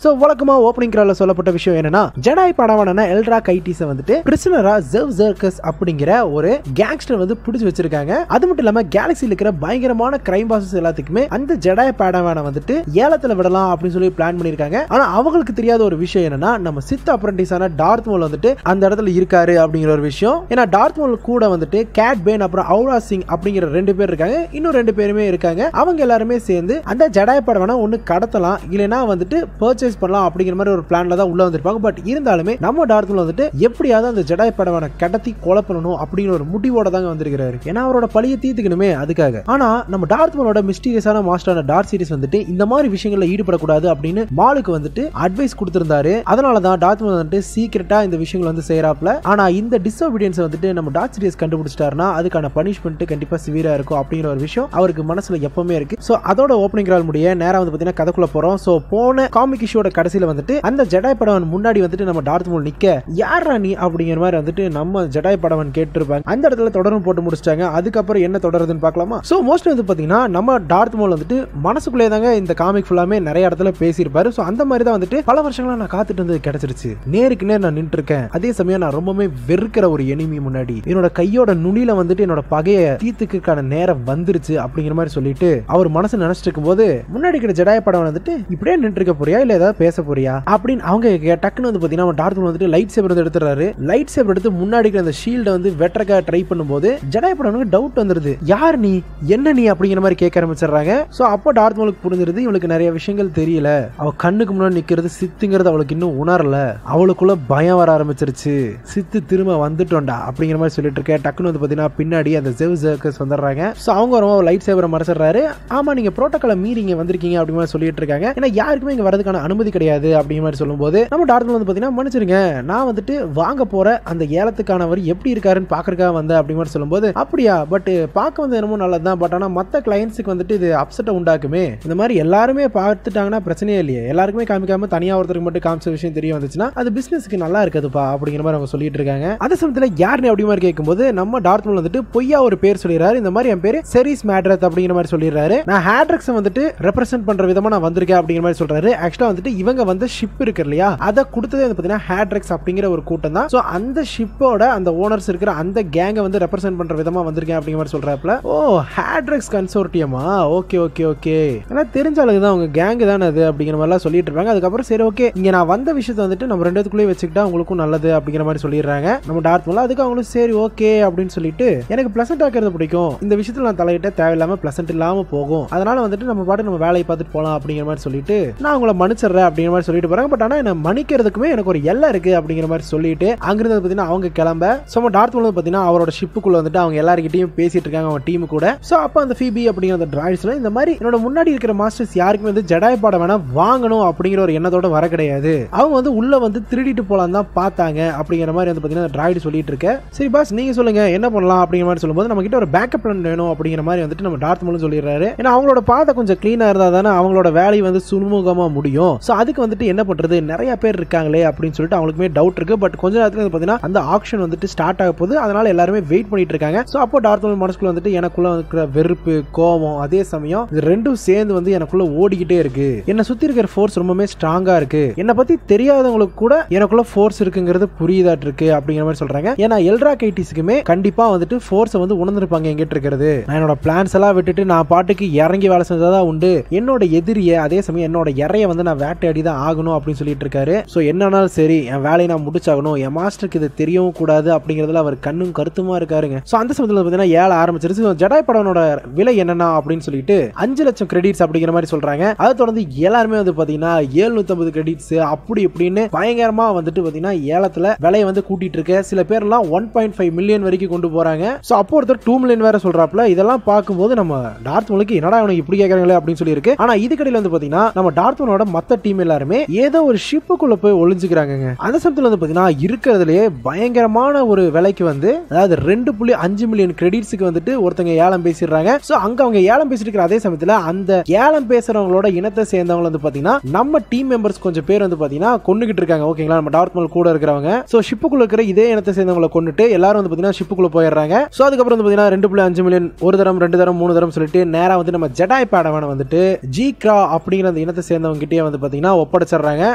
சோ வழக்கமா ஓப்பனிங் கிரால சொல்லப்பட்ட விஷயம் என்னன்னா, ஜெடாய் படவான எல்ட்ரா கைட்டிஸை வந்துட்டு பிரிசனரா ஜெர்சர்கஸ் அப்படிங்கிற ஒரு கேங்ஸ்டர் வந்து பிடிச்சு வச்சிருக்காங்க. அது மட்டும் இல்லாம கேலக்சில இருக்கிற பயங்கரமான கிரைம் பாசஸ் எல்லாத்துக்குமே அந்த ஜெடாய் படவான வந்துட்டு ஏலத்துல விடலாம் அப்படின்னு சொல்லி பிளான் பண்ணிருக்காங்க. ஆனா அவங்களுக்கு தெரியாத ஒரு விஷயம் என்னன்னா, நம்ம சித் அப்ரண்டிஸான டார்த் மோல் வந்துட்டு அந்த இடத்துல இருக்காரு அப்படிங்கிற ஒரு விஷயம். ஏன்னா டார்த் மோல் கூட வந்துட்டு கேட் பேன் அப்புறம் அவுரா சிங் அப்படிங்கிற 2 பேர் இருக்காங்க. இன்னும் 2 பேருமே இருக்காங்க. அவங்க எல்லாருமே சேர்ந்து அந்த ஜெடாய் படவான ஒன்னு கடத்தலாம், இல்லைன்னா வந்துட்டு பர்ச்சேஸ் பண்ணலாம் அப்படிங்கிற மாதிரி ஒரு பிளான்ல தான் உள்ள வந்திருப்பாங்க. பட் இருந்தாலுமே நம்ம டார்த் மோல் வந்துட்டு எப்படியாவது அந்த ஜெடாய் படவான கடத்தி கொலை பண்ணணும் அப்படிங்கிற ஒரு முடிவோட தாங்க வந்திருக்காரு. ஏன்னா அவரோட பழியை தீர்த்துக்கணுமே அதுக்காக. ஆனா நம்ம டார்த் மோலோட மிஸ்டீரியஸான மாஸ்டரான டார்க் சீரிஸ் வந்துட்டு இந்த மாதிரி விஷயங்கள்ல ஈடுபடக்கூடாது அப்படின்னு மாலுக்கு வந்துட்டு அட்வைஸ் கொடுத்திருந்தாரு. அதனால தான் டார்த் மோல் வந்துட்டு சீக்கிரட்டா இந்த விஷயங்கள் வந்து செய்யறாப்ல. ஆனா இந்த டிஸ்ஒபீடியன்ஸ் வந்துட்டு நம்ம டார்க் சீரிஸ் கண்டுபிடிச்சிட்டாருன்னா அதுக்கான பனிஷ்மெண்ட் கண்டிப்பா சிவியரா இருக்கும் அப்படிங்கிற ஒரு விஷயம் அவருக்கு மனசுல எப்பவுமே இருக்கு. சோ அதோட ஓப்பனிங் ரால் முடிய நேரா வந்து பாத்தீங்கன்னா கதைக்குள்ள போறோம். சோ போன காமிக் இஷ்யூட கடைசியில வந்துட்டு அந்த ஜெடாய் படவன் முன்னாடி வந்துட்டு நம்ம டார்த் மோல் நிக்க யாரா நீ அப்படிங்கிற மாதிரி வந்துட்டு நம்ம ஜெடாய் படவன் கேட்டிருப்பாங்க. அந்த இடத்துல தொடரும் போட்டு முடிச்சிட்டாங்க. அதுக்கப்புறம் என்ன தொடருதுன்னு பார்க்கலாமா? சோ மோஸ்ட்லி வந்து பாத்தீங்கன்னா நம்ம டார்த் மோல் வந்துட்டு மனசுக்குள்ளே தாங்க இந்த காமிக் ஃபுல்லாமே நிறைய இடத்துல பேசியிருப்பாரு. சோ அந்த மாதிரி தான் வந்துட்டு பல வருஷங்களா நான் காத்துட்டு இருந்தது கிடைச்சிருச்சு. நேருக்கு நேர் நான் நின்று இருக்கேன். அதே சமயம் நான் ரொம்பவே வெறுக்கிற ஒரு எனிமி முன்னாடி என்னோட கையோட நுனியில வந்துட்டு என்னோட பகைய தீர்த்துக்கான நேரம் வந்துருச்சு அப்படிங்கிற மாதிரி சொல்லிட்டு அவர் மனசு நினைச்சிட்டு இருக்கும் போது முன்னாடி இருக்கிற ஜெடாய் படவன் வந்துட்டு இப்படியே நின்று இருக்க போறியா இல்ல ஏதாவது பேச போறியா அப்படின்னு அவங்க டக்குன்னு வந்து பாத்தீங்கன்னா டார்த் மோல் வந்துட்டு லைட் சேபர் எடுத்துறாரு. லைட் சேபர் எடுத்து முன்னாடி அந்த ஷீல்ட வந்து வெட்டறக்க ட்ரை பண்ணும்போது ஜெடாய் படவனுக்கு டவுட் வந்துருது. யார் நீ, என்ன நீ அப்படிங்கிற மாதிரி கேட்க ஆரம்பிச்சிடுறாங்க. சோ அப்போ டார்த் மோலுக்கு புரிஞ்சிருது இவளுக்கு நிறைய விஷயங்கள் தெரியல. அவ கண்ணுக்கு முன்னாடி நிக்கிறது சித்துங்கிறது அவளுக்கு இன்னும் உணரல. அவளுக்குள்ள பயம் வர ஆரம்பிச்சிருச்சு. சித்து திரும்ப வந்துட்டோண்டா அப்படிங்கிற மாதிரி சொல்லிட்டு இருக்க. டக்குன்னு வந்து பாத்தீங்கன்னா பின்னாடி அந்த ஜெர்சர்கஸ் வந்துடுறாங்க. சோ அவங்க ரொம்ப லைட் சேபரை மறைச்சிடுறாரு. ஆமா நீங்க புரோட்டோகாலை மீறி இங்க வந்திருக்கீங்க அப்படிங்கிற மாதிரி சொல்லிட்டு இருக்காங்க. ஏன்னா யாருக்குமே இங்க வரதுக்கான அனுமதி கிடையாது அப்படிங்கிற மாதிரி சொல்லும்போது நம்ம டார்த் மோல் வந்து பாத்தீங்கன்னா மன்னிச்சிருங்க, நான் வந்துட்டு வாங்க போற அந்த ஏலத்துக்கானவர் எப்படி இருக்காருன்னு பாக்குறதுக்காக வந்தேன் அப்படிங்கிற மாதிரி சொல்லும்போது அப்படியா, பட் பார்க்க வந்து என்னமோ நல்லதுதான், பட் ஆனா மத்த கிளையன்ட்ஸுக்கு வந்துட்டு இது அப்செட்டை உண்டாக்குமே. இந்த மாதிரி எல்லாருமே பார்த்துட்டாங்கன்னா பிரச்சனையே இல்லையே, எல்லாருக்குமே காமிக்காம தனியா ஒருத்தருக்கு மட்டும் காமிச்ச விஷயம் தெரிய வந்துச்சுன்னா அது பிசினஸ்க்கு நல்லா இருக்காதுப்பா அப்படிங்கிற மாதிரி அவங்க சொல்லிட்டு இருக்காங்க. அதே சமயத்துல யாருன்னு அப்படி மாதிரி கேட்கும்போது நம்ம டார்த் மோல் வந்துட்டு பொய்யா ஒரு பேர் சொல்லிடுறாரு. இந்த மாதிரி என் பேரு செரிஸ் மேட்ரத் அப்படிங்கிற மாதிரி சொல்லிடுறாரு. நான் ஹேட்ரிக்ஸ் வந்துட்டு ரெப்ரசென்ட் பண்ற விதமா நான் வந்திருக்கேன் அப்படிங்கிற மாதிரி சொல்றாரு. ஆக்சுவலா வந்துட்டு இவங்க வந்து ஷிப் இருக்கு இல்லையா, அதை கொடுத்ததே வந்து பாத்தீங்கன்னா ஹேட்ரிக்ஸ் அப்படிங்கிற ஒரு கூட்டம் தான். சோ அந்த ஷிப்போட அந்த ஓனர்ஸ் இருக்கிற அந்த கேங்கை வந்து ரெப்ரசென்ட் பண்ற விதமா வந்திருக்கேன் அப்படிங்கிற மாதிரி சொல்றாப்ல. ஓ ஹேட்ரிக்ஸ் கன்சோர்ட்டியமா, ஓகே ஓகே ஓகே, ஏன்னா தெரிஞ்ச அளவுக்கு தான் அவங்க கேங் தானே அது அப்படிங்கிற மாதிரிலாம் சொல்லிட்டு இருப்பாங்க. அதுக்கப்புறம் சரி ஓகே இங்க நான் வந்த விஷயத்தை வந்துட்டு நம்ம 2 பேத்துக்குள்ளே வச்சுக்கிட்டா உங்களுக்கும் நல்லது அப்படிங்கிற மாதிரி சொல்லிடுறாங்க நம்ம டார்த் மோல். அதுக்கு அவங்களும் சரி ஓகே அப்படின்னு சொல்லிட்டு எனக்கு பிளசன்ட் ஆக்கிறது பிடிக்கும், இந்த விஷயத்துல நான் தலையிட்ட தேவையில்லாம பிளசன்ட் இல்லாம போகும், அதனால வந்துட்டு நம்ம பாட்டு நம்ம வேலையை பார்த்துட்டு போலாம் அப்படிங்கிற மாதிரி சொல்லிட்டு நான் உங்களை மன்னிச்சிடுறேன் அப்படிங்கிற மாதிரி சொல்லிட்டு போறாங்க. பட் ஆனா என்ன மன்னிக்கிறதுக்குமே எனக்கு ஒரு எல்லை இருக்கு அப்படிங்கிற மாதிரி சொல்லிட்டு அங்கிருந்து பாத்தீங்கன்னா அவங்க கிளம்ப. சோ டார்த் மோல் பாத்தீங்கன்னா அவரோட ஷிப்புக்குள்ள வந்துட்டு அவங்க எல்லார்கிட்டயும் பேசிட்டு இருக்காங்க அவங்க டீம் கூட. சோ அப்ப அந்த ஃபீபி அப்படிங்கிற அந்த டிராய்ட்ஸ்ல இந்த மாதிரி என்னோட முன்னாடி இருக்கிற மாஸ்டர்ஸ் யாருக்குமே வந்து ஜெடாய் படம் வேணா வாங்கணும் அப்படிங்கிற ஒரு எண்ணத்தோட வர கிடையாது, அவங்க வந்து உள்ள வந்து திருடிட்டு போலாம் தான் பார்த்தாங்க அப்படிங்கிற மாதிரி வந்து பாத்தீங்கன்னா டிராய்டு சொல்லிட்டு இருக்க. சரி பாஸ் நீங்க சொல்லுங்க என்ன பண்ணலாம் அப்படிங்கிற மாதிரி சொல்லும்போது நம்ம கிட்ட ஒரு பேக்கப் பிளான் வேணும் அப்படிங்கிற மாதிரி வந்துட்டு நம்ம டார்த் மோல் சொல்லிடுறாரு. ஏன்னா அவங்களோட பாதை கொஞ்சம் கிளீனா இருந்தா தானே அவங்களோட வேலை வந்து சுமூகமா முடியும். சோ அதுக்கு வந்துட்டு என்ன பண்றது, நிறைய பேர் இருக்காங்களே அப்படின்னு சொல்லிட்டு அவங்களுக்குமே டவுட் இருக்கு. பட் கொஞ்ச நேரத்துல பாத்தீங்கன்னா அந்த ஆக்ஷன் வந்துட்டு ஸ்டார்ட் ஆக போகுது. அதனால எல்லாருமே வெயிட் பண்ணிட்டு இருக்காங்க. சோ அப்போ டார்த் மோல் மனசுக்குள்ள வந்துட்டு எனக்குள்ள இருக்கிற வெறுப்பு கோபம் அதே சமயம் இது ரெண்டும் சேர்ந்து வந்து எனக்குள்ள ஓடிக்கிட்டே இருக்கு. என்ன சுத்தி இருக்கிற ஃபோர்ஸ் ரொம்பவே ஸ்ட்ராங்கா இருக்கு, என்ன பத்தி தெரியாதவங்களுக்கு கூட எனக்குள்ள ஃபோர்ஸ் இருக்குங்கிறது புரியுதாட்டு இருக்கு அப்படிங்கிற மாதிரி சொல்றாங்க. ஏன்னா எல்ட்ரா கைட்டிஸ்க்குமே கண்டிப்பா வந்துட்டு ஃபோர்ஸை வந்து உணர்ந்திருப்பாங்க எங்கிட்ட இருக்கிறது. நான் என்னோட பிளான்ஸ் எல்லாம் விட்டுட்டு நான் பாட்டுக்கு இறங்கி வேலை செஞ்சதா உண்டு, என்னோட எதிரிய அதே சமயம் என்னோட இறைய வந்து நான் வேட்டையாடி தான் ஆகணும் அப்படின்னு சொல்லிட்டு இருக்காரு. ஸோ என்னன்னாலும் சரி என் வேலையை நான் முடிச்சாகணும், என் மாஸ்டருக்கு இது தெரியவும் கூடாது அப்படிங்கிறதுல அவர் கண்ணும் கருத்துமா இருக்காருங்க. ஸோ அந்த சமயத்தில் பார்த்தீங்கன்னா ஏழ ஆரம்பிச்சிருச்சு. ஜடாய் படவனோட விலை என்னன்னா அப்படின்னு சொல்லிட்டு 5 லட்சம் கிரெடிட்ஸ் அப்படிங்கிற மாதிரி சொல்றாங்க. அதை தொடர்ந்து எல்லாருமே வந்து பாத்தீங்கன்னா 750 கிரெடிட்ஸ் அப்படி இப்படின்னு பயங்கரமா வந்துட்டு பாத்தீங்கன்னா ஏலத்துல விலையை வந்து கூட்டிட்டு இருக்க. சில பேர் எல்லாம் 1.5 மில்லியன் வரைக்கும் கொண்டு போறாங்க. ஸோ அப்போ ஒருத்தர் 2 மில்லியன் வேற சொல்றாப்ல. இதெல்லாம் பார்க்கும்போது நம்ம டார்த் மோலுக்கு என்னடா இவனுக்கு இப்படி கேட்கறாங்களே அப்படின்னு சொல்லி இருக்கு. ஆனா இதுக்கடையில் வந்து பாத்தீங்கன்னா நம்ம டார்த் மோலோட மத்த டீம் எல்லாருமே ஏதோ ஒரு ஷிப்புக்குள்ள போய் ஒளிஞ்சுக்கிறாங்க. அந்த சமயத்தில் வந்து பாத்தீங்கன்னா இருக்கிறதுலயே பயங்கரமான ஒரு விலைக்கு வந்து அதாவது 2.5 மில்லியன் கிரெடிட்ஸ்க்கு வந்துட்டு ஒருத்தங்க ஏலம் பேசிடுறாங்க. சோ அங்க அவங்க ஏலம் பேசிட்டு இருக்கிற அதே சமயத்துல அந்த ஏலம் பேசுறவங்களோட இனத்தை சேர்ந்தவங்க வந்து பாத்தீங்கன்னா நம்ம டீம் மெம்பர்ஸ் கொஞ்சம் பேர் வந்து பாத்தீங்கன்னா கொன்னுகிட்டு இருக்காங்க. ஓகேங்களா, நம்ம டார்த் மோல் கூட இருக்கிறவங்க. சோ ஷிப்புக்குள்ள இருக்கிற இதே இனத்தை சேர்ந்தவங்களை கொன்னுட்டு எல்லாரும் வந்து பாத்தீங்கன்னா ஷிப்புக்குள்ள போயிடுறாங்க. சோ அதுக்கப்புறம் வந்து பாத்தீங்கன்னா 2.5 மில்லியன் ஒரு தரம் 2 தரம் 3 தரம் சொல்லிட்டு நேரா வந்து நம்ம ஜெடாய் பாடவனை வந்துட்டு ஜீக்ரா அப்படிங்கிற அந்த இனத்தை சேர்ந்தவங்க கிட்டே வந்து பாத்தீங்கன்னா ஒப்படைச்சிடுறாங்க.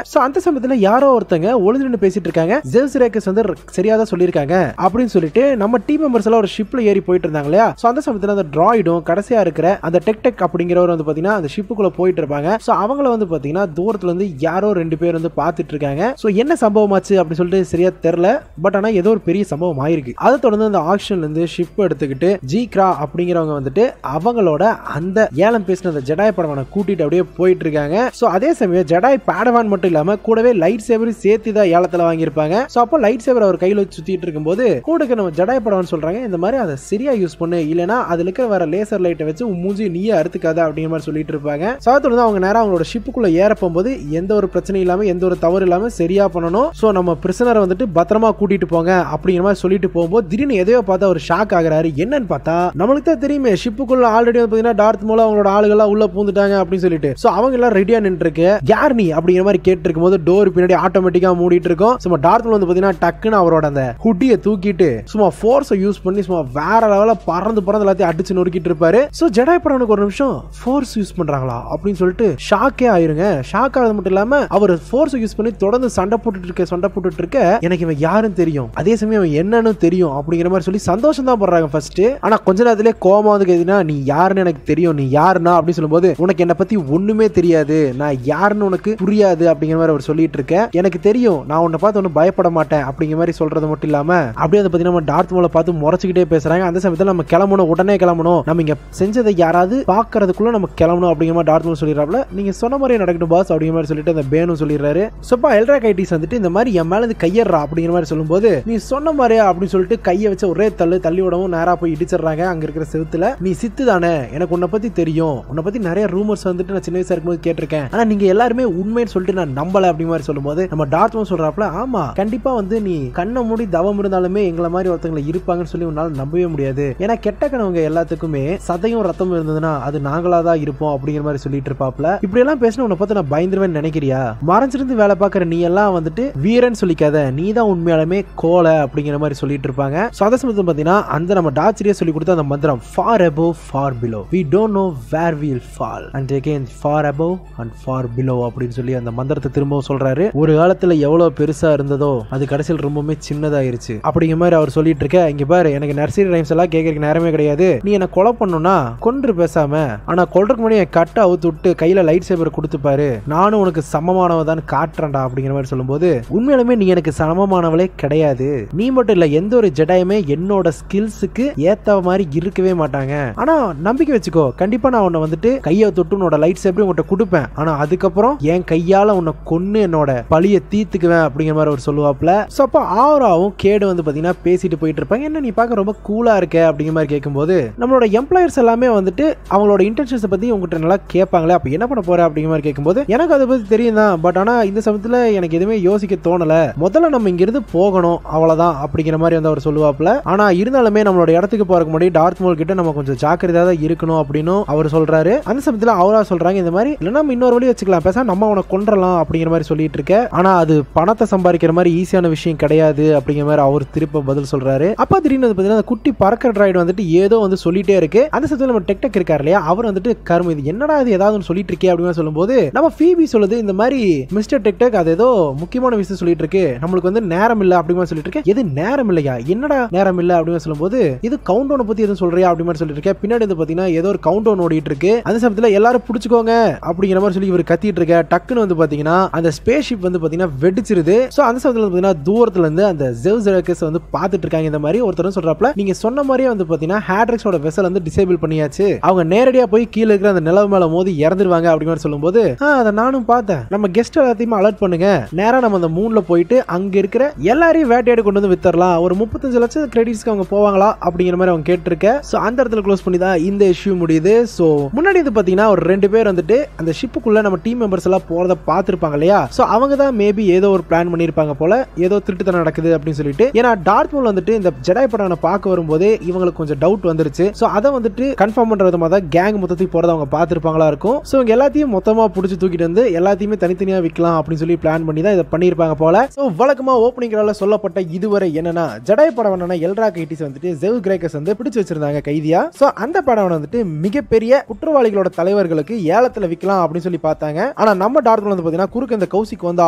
சோ அந்த சமயத்துல யாரோ ஒருத்தங்க ஒளிஞ்சு நின்று பேசிட்டு இருக்காங்க. ஜெவ்ஸ் ரேக்கஸ் வந்து சரியா தான் சொல்லியிருக்காங்க அப்படின்னு சொல்லிட்டு நம்ம டீம் மெம்பர்ஸ் எல்லாம் ஒரு ஷிப்ல ஏறி போயிட்டு இருந்தாங்க இல்லையா. சோ அந்த சமயத்துல அந்த டிராய்டும் கடைசியா இருக்கிற அந்த டெக் அப்படிங்கிறவர் வந்து பாத்தீங்கன்னா அந்த ஷிப்புக்குள்ள போயிட்டு இருப்பாங்க. சோ அவங்கள வந்து பாத்தீங்கன்னா தூரத்துல இருந்து யாரோ 2 பேர் வந்து பாத்துட்டு இருக்காங்க. சோ என்ன சம்பவம் ஆச்சு அப்படின்னு சொல்லிட்டு சரியா தெரியல. பட் ஆனா ஏதோ ஒரு பெரிய சம்பவம் ஆயிருக்கு. அதை தொடர்ந்து அந்த ஆக்ஷன்ல இருந்து ஷிப் எடுத்துக்கிட்டு ஜீக்ரா அப்படிங்கிறவங்க வந்துட்டு அவங்களோட அந்த ஏலம் பேசின அந்த ஜெடாய் படவனை கூட்டிட்டு அப்படியே போயிட்டு இருக்காங்க. சோ அதே சமயம் ஜெடாய் பாடவான் மட்டும் இல்லாம கூடவே லைட் சேவர் சேர்த்து தான் ஏலத்துல வாங்கியிருப்பாங்க. சோ அப்போ லைட் சேவர் அவர் கையில சுத்திட்டு இருக்கும்போது கூட நம்ம ஜெடாய் படவன் சொல்றாங்க இந்த மாதிரி அதை சரியா யூஸ் பண்ணு, இல்லனா அதுல இருக்க வர லேசர் லைட்டை வச்சு மூஞ்சி நீயே அறுத்துக்காத அப்படிங்கிற மாதிரி சொல்லிட்டு இருப்பாங்க. சோ அதை தொடர்ந்து அவங்க நேரம் அவங்களோட ஷிப்புக்குள்ள ஏற போகும்போது எந்த ஒரு பிரச்சனையும் இல்லாம எந்த ஒரு தவறு இல்லாம சரியா பண்ணணும். சோ நம்ம பிரிசனரை வந்துட்டு பத்திரமா கூட்டிட்டு போங்க அப்படிங்கிற மாதிரி சொல்லிட்டு போகும்போது திடீர்னு எதையோ பார்த்தா ஒரு ஷாக் ஆகுறாரு. என்னன்னு பார்த்தா நம்மளுக்கு தான் தெரியுமே ஷிப்புக்குள்ள ஆல்ரெடி வந்து பாத்தீங்கன்னா டார்த் மோல் அவங்களோட ஆளுகள்லாம் உள்ள பூந்துட்டாங்க அப்படின்னு சொல்லிட்டு. சோ அவங்க எல்லாம் ரெடியா நின்று இருக்கு. யார் நீ அப்படிங்கிற மாதிரி கேட்டு இருக்கும்போது டோர் பின்னாடி ஆட்டோமேட்டிக்கா மூடிட்டு இருக்கும். சும்மா டார்த் மோல் வந்து பாத்தீங்கன்னா டக்குன்னு அவரோட அந்த ஹுட்டியை தூக்கிட்டு சும்மா ஃபோர்ஸை யூஸ் பண்ணி சும்மா வேற லெவல பறந்து எல்லாத்தையும் அடிச்சு நொறுக்கிட்டு இருப்பாரு. சோ ஜெடாய் படவனுக்கு ஒரு நிமிஷம் ஃபோர்ஸ் யூஸ் பண்றாங்களா அப்படின்னு சொல்லிட்டு ஷாக்கே ஆயிருங்க. ஷாக் ஆகிறது மட்டும் இல்லாம அவர் ஃபோர்ஸ் யூஸ் பண்ணி தொடர்ந்து சண்டை போட்டுட்டு இருக்க எனக்கு இவன் யாரும் தெரியும், அதே சமயம் அவன் என்னன்னு தெரியும் அப்படிங்கிற மாதிரி சொல்லி சந்தோஷம் தான் பண்றாங்க ஃபர்ஸ்ட். ஆனா கொஞ்ச நேரத்திலே கோபம் வந்து கேக்குதுன்னா நீ யாருன்னு எனக்கு தெரியும், நீ யாருன்னா அப்படின்னு சொல்லும்போது உனக்கு என்ன பத்தி ஒண்ணுமே தெரியாது, நான் யாருன்னு உனக்கு புரியாது அப்படிங்கிற மாதிரி அவர் சொல்லிட்டு இருக்க. எனக்கு தெரியும், நான் உன்னை பார்த்து ஒன்னும் பயப்பட மாட்டேன் அப்படிங்கிற மாதிரி சொல்றது மட்டும் இல்லாம அப்படியே அதை பத்தி நம்ம டார்த் மோலை பார்த்து முறைச்சுக்கிட்டே பேசுறாங்க. அந்த சமயத்தில் நம்ம கிளம்பணும், உடனே கிளம்பணும், நம்ம இங்க செஞ்சதை யாராவது பாக்குறதுக்குள்ள நம்ம கிளம்பணும் அப்படிங்கிற மாதிரி டார்த் மோல் சொல்லிடுறாப்ல. நீங்க சொன்ன மாதிரி நடக்கட்டும் பாஸ் அப்படிங்கிற மாதிரி சொல்லிட்டு அந்த பேனும் சொல்லிடுறாரு. சோப்பா எல்ட்ராகைட்டிஸ் வந்துட்டு இந்த மாதிரி என் மேல கையறா அப்படிங்கிற மாதிரி சொல்லும்போது நீ சொன்ன மாதிரியா அப்படின்னு சொல்லிட்டு கையை வச்சு ஒரே தள்ளி விடவும் நேரா போய் இடிச்சிடுறாங்க அங்க இருக்கிற செவுத்துல. நீ சித்து தானே, எனக்கு உன்னை பத்தி தெரியும், உன்னை பத்தி நிறைய ரூமர்ஸ் வந்துட்டு நான் சின்ன வயசா இருக்கும்போது கேட்டிருக்கேன், ஆனா நீங்க எல்லாருமே உண்மைன்னு சொல்லிட்டு நான் நம்பல அப்படிங்கிற மாதிரி சொல்லும்போது நம்ம டார்த் மோல் சொல்றாப்ல ஆமா கண்டிப்பா வந்து நீ கண்ணை மூடி தவம் இருந்தாலுமே எங்களை மாதிரி ஒருத்தங்களை இருப்பாங்கன்னு சொல்லி உன்னால நம்பவே முடியாது. ஏன்னா கெட்ட கனவுங்க எல்லாத்துக்குமே சதையும் ரத்தமும் இருந்ததுன்னா அது நாங்களா தான் இருப்போம் அப்படிங்கிற மாதிரி சொல்லிட்டு இருப்பாப்ல. இப்படி எல்லாம் பேசின உன்னை பார்த்து நான் பயந்துருவேன் நினைக்கிறியா, மறைஞ்சிருந்து வேலை பார்க்கற நீ எல்லாம் வந்துட்டு வீரன் சொல்லிக்காத, நீ தான் உண்மையாலுமே கோலை அப்படிங்கிற மாதிரி சொல்லிட்டு இருப்பாங்க. சதசமத்து பாத்தீங்கன்னா அந்த நம்ம டார்ச்சிரியா சொல்லி கொடுத்த அந்த மந்திரம் far above far below we don't know where we'll fall and again far above and far below அப்படின்னு சொல்லி அந்த மந்திரத்தை திரும்பவும் சொல்றாரு. ஒரு காலத்துல எவ்வளவு பெருசா இருந்ததோ அது கடைசியில் ரொம்பவே சின்னதாயிருச்சு அப்படிங்கிற மாதிரி அவர் சொல்லிட்டு இருக்க. இங்க பாரு, எனக்கு நர்சரி ரைம்ஸ் எல்லாம் கேட்கறதுக்கு நேரமே கிடையாது, நீ என்ன கொலை பண்ணணும்னா கொன்று பேசாம, ஆனா கொல்றதுக்கு முன்னாடி என் கட்டை அவுத்து விட்டு கையில லைட் சேவர் கொடுத்து பாரு, நானும் உனக்கு சமமானவதான் காட்டுறேன்டா அப்படிங்கிற மாதிரி சொல்லும்போது உண்மையாலுமே நீ எனக்கு சமமானவளே கிடையாது, நீ மட்டும் இல்ல எந்த ஒரு ஜெடாயுமே என்னோட ஸ்கில்ஸுக்கு ஏத்த மாதிரி இருக்கவே மாட்டாங்க, ஆனா நம்பிக்கை வச்சுக்கோ கண்டிப்பா நான் உன்னை வந்துட்டு கையை தொட்டு உன்னோட லைட் சேவரையும் உன்கிட்ட கொடுப்பேன், ஆனா அதுக்கப்புறம் என் கையால உன்னை கொன்னு என்னோட பழிய தீர்த்துக்குவேன் அப்படிங்கிற மாதிரி அவர் சொல்லுவாப்ல. சோ அப்ப ஆவராவும் கேடு வந்து பாத்தீங்கன்னா பேசிட்டு போயிட்டு இருப்பாங்க. என்ன நீ பார்க்க ரொம்ப கூலா இருக்க அப்படிங்கிற மாதிரி கேட்கும்போது நம்மளோட எம்ப்ளாயர்ஸ் எல்லாமே வந்துட்டு அவங்களோட இன்டென்ஷன்ஸ் பத்தி உங்ககிட்ட நல்லா கேட்பாங்களே, அப்ப என்ன பண்ண போற அப்படிங்கிற மாதிரி கேட்கும்போது எனக்கு அதை பத்தி தெரியும் தான், பட் ஆனா இந்த சமயத்துல எனக்கு எதுவுமே யோசிக்க தோணல, முதல்ல நம்ம இங்க இருந்து போகணும் அவ்வளவுதான் அப்படிங்கிற மாதிரி வந்து அவர் சொல்லுவாப்ல. ஆனா இருந்தாலுமே நம்மளோட இடத்துக்கு போறதுக்கு முன்னாடி டார்த் மோல் கிட்ட நம்ம கொஞ்சம் ஜாக்கிரதையா தான் இருக்கணும் அப்படின்னு அவர் சொல்றாரு. அந்த சமயத்துல அவரா சொல்றாங்க இந்த மாதிரி இல்ல நம்ம இன்னொரு வழி வச்சுக்கலாம், பேச நம்ம அவனை கொன்றலாம் அப்படிங்கிற மாதிரி சொல்லிட்டு இருக்க, ஆனா அது பணத்தை சம்பாதிக்கிற மாதிரி ஈஸியான விஷயம் கிடையாது அப்படிங்கிற மாதிரி அவர் திருப்ப பதில் சொல்றாரு. அப்ப திடீர்னு பாத்தீங்கன்னா குட்டி பறக்கிற டிராய்டு வந்துட்டு ஏதோ வந்து சொல்லிட்டே இருக்கு. அந்த சமயத்துல நம்ம டெக் இருக்காரு இல்லையா, அவர் வந்துட்டு கரும இது என்னடா இது ஏதாவது சொல்லிட்டு இருக்கே அப்படின்னு சொல்லும்போது நம்ம ஃபீபி சொல்லுது இந்த மாதிரி மிஸ்டர் டெக் அது ஏதோ முக்கியமான விஷயம் சொல்லிட்டு இருக்கு, நம்மளுக்கு வந்து நேரம் இல்ல அப்படிங்கிற சொல்லிட்டு இருக்கு. எது நேரம் இல்லையா, என்னடா நேரம் இல்ல அப்படின்னு சொல்லும்போது இது கவுண்ட் டவுன் பத்தி எதுவும் சொல்றியா அப்படி மாதிரி சொல்லிட்டு இருக்க. பின்னாடி வந்து பாத்தீங்கன்னா ஏதோ ஒரு கவுண்ட் டவுன் ஓடிட்டு இருக்கு. அந்த சமயத்துல எல்லாரும் புடிச்சுக்கோங்க அப்படிங்கிற மாதிரி சொல்லி இவர் கத்திட்டு இருக்க. இருக்க டக்குன்னு வந்து பாத்தீங்கன்னா அந்த ஸ்பேஸ் ஷிப் வந்து பாத்தீங்கன்னா வெடிச்சிருது. சோ அந்த சமயத்துல பாத்தீங்கன்னா தூரத்துல இருந்து அந்த ஜெவ்ஸ் கிரேக்கஸ் வந்து பாத்துட்டு இருக்காங்க. இந்த மாதிரி ஒருத்தர் சொல்றாப்ல, நீங்க சொன்ன மாதிரியே வந்து பாத்தீங்கன்னா ஹேட்ரிக்ஸோட வெசல் வந்து டிசேபிள் பண்ணியாச்சு, அவங்க நேரடியா போய் கீழ இருக்கிற அந்த நிலவு மேல மோதி இறந்துருவாங்க அப்படின்னு சொல்லும்போது, அதை நானும் பார்த்தேன், நம்ம கெஸ்ட் எல்லாத்தையுமே அலர்ட் பண்ணுங்க, நேரா நம்ம அந்த மூன்ல போயிட்டு அங்க இருக்கிற எல்லாரையும் வேட்டையாடி கொண்டு வந்து வித்தரலாம், ஒரு 35 லட்சம் கிரெடிட்ஸ்க்கு அவங்க போவாங்களா அப்படிங்கிற மாதிரி அவங்க கேட்டிருக்க. சோ அந்த இடத்துல க்ளோஸ் பண்ணி தான் இந்த இஷ்யூ முடியுது. சோ முன்னாடி இது பாத்தீங்கன்னா ஒரு 2 பேர் வந்துட்டு அந்த ஷிப்புக்குள்ள நம்ம டீம் மெம்பர்ஸ் எல்லாம் போறத பாத்துருப்பாங்க இல்லையா. சோ அவங்க தான் மேபி ஏதோ ஒரு பிளான் பண்ணிருப்பாங்க போல, ஏதோ திருட்டுத்தனம் நடக்குது அப்படின்னு சொல்லிட்டு. ஏன்னா டார்த் மோல் வந்துட்டு இந்த ஜெடாய் படவனை பார்க்க வரும்போதே இவங்களுக்கு கொஞ்சம் டவுட் வந்துருச்சு. சோ அதை வந்துட்டு கன்ஃபார்ம் பண்ற விதமா தான் கேங் மொத்தத்துக்கு போறத அவங்க பார்த்திருப்பாங்களா இருக்கும். சோ இவங்க எல்லாத்தையும் மொத்தமா புடிச்சு தூக்கிட்டு வந்து எல்லாத்தையுமே தனித்தனியா விற்கலாம் அப்படின்னு சொல்லி பிளான் பண்ணி தான் இதை பண்ணிருப்பாங்க போல. சோ வழக்கமா ஓப்பனிங் ரால சொல்லப்பட்ட இதுவரை என்னன்னா, ஜெடாய் படவனான எல்ரா கைட்டிஸ் வந்துட்டு ஜெவ்ஸ் கிரேக்கஸ் வந்து பிடிச்சு வச்சிருந்தாங்க கைதியா. சோ அந்த படவன் வந்துட்டு மிகப்பெரிய குற்றவாளிகளோட தலைவர்களுக்கு ஏலத்துல விற்கலாம் அப்படின்னு சொல்லி பார்த்தாங்க. ஆனா நம்ம டார்க் வந்து பாத்தீங்கன்னா குறுக்கு இந்த கௌசிக் வந்தா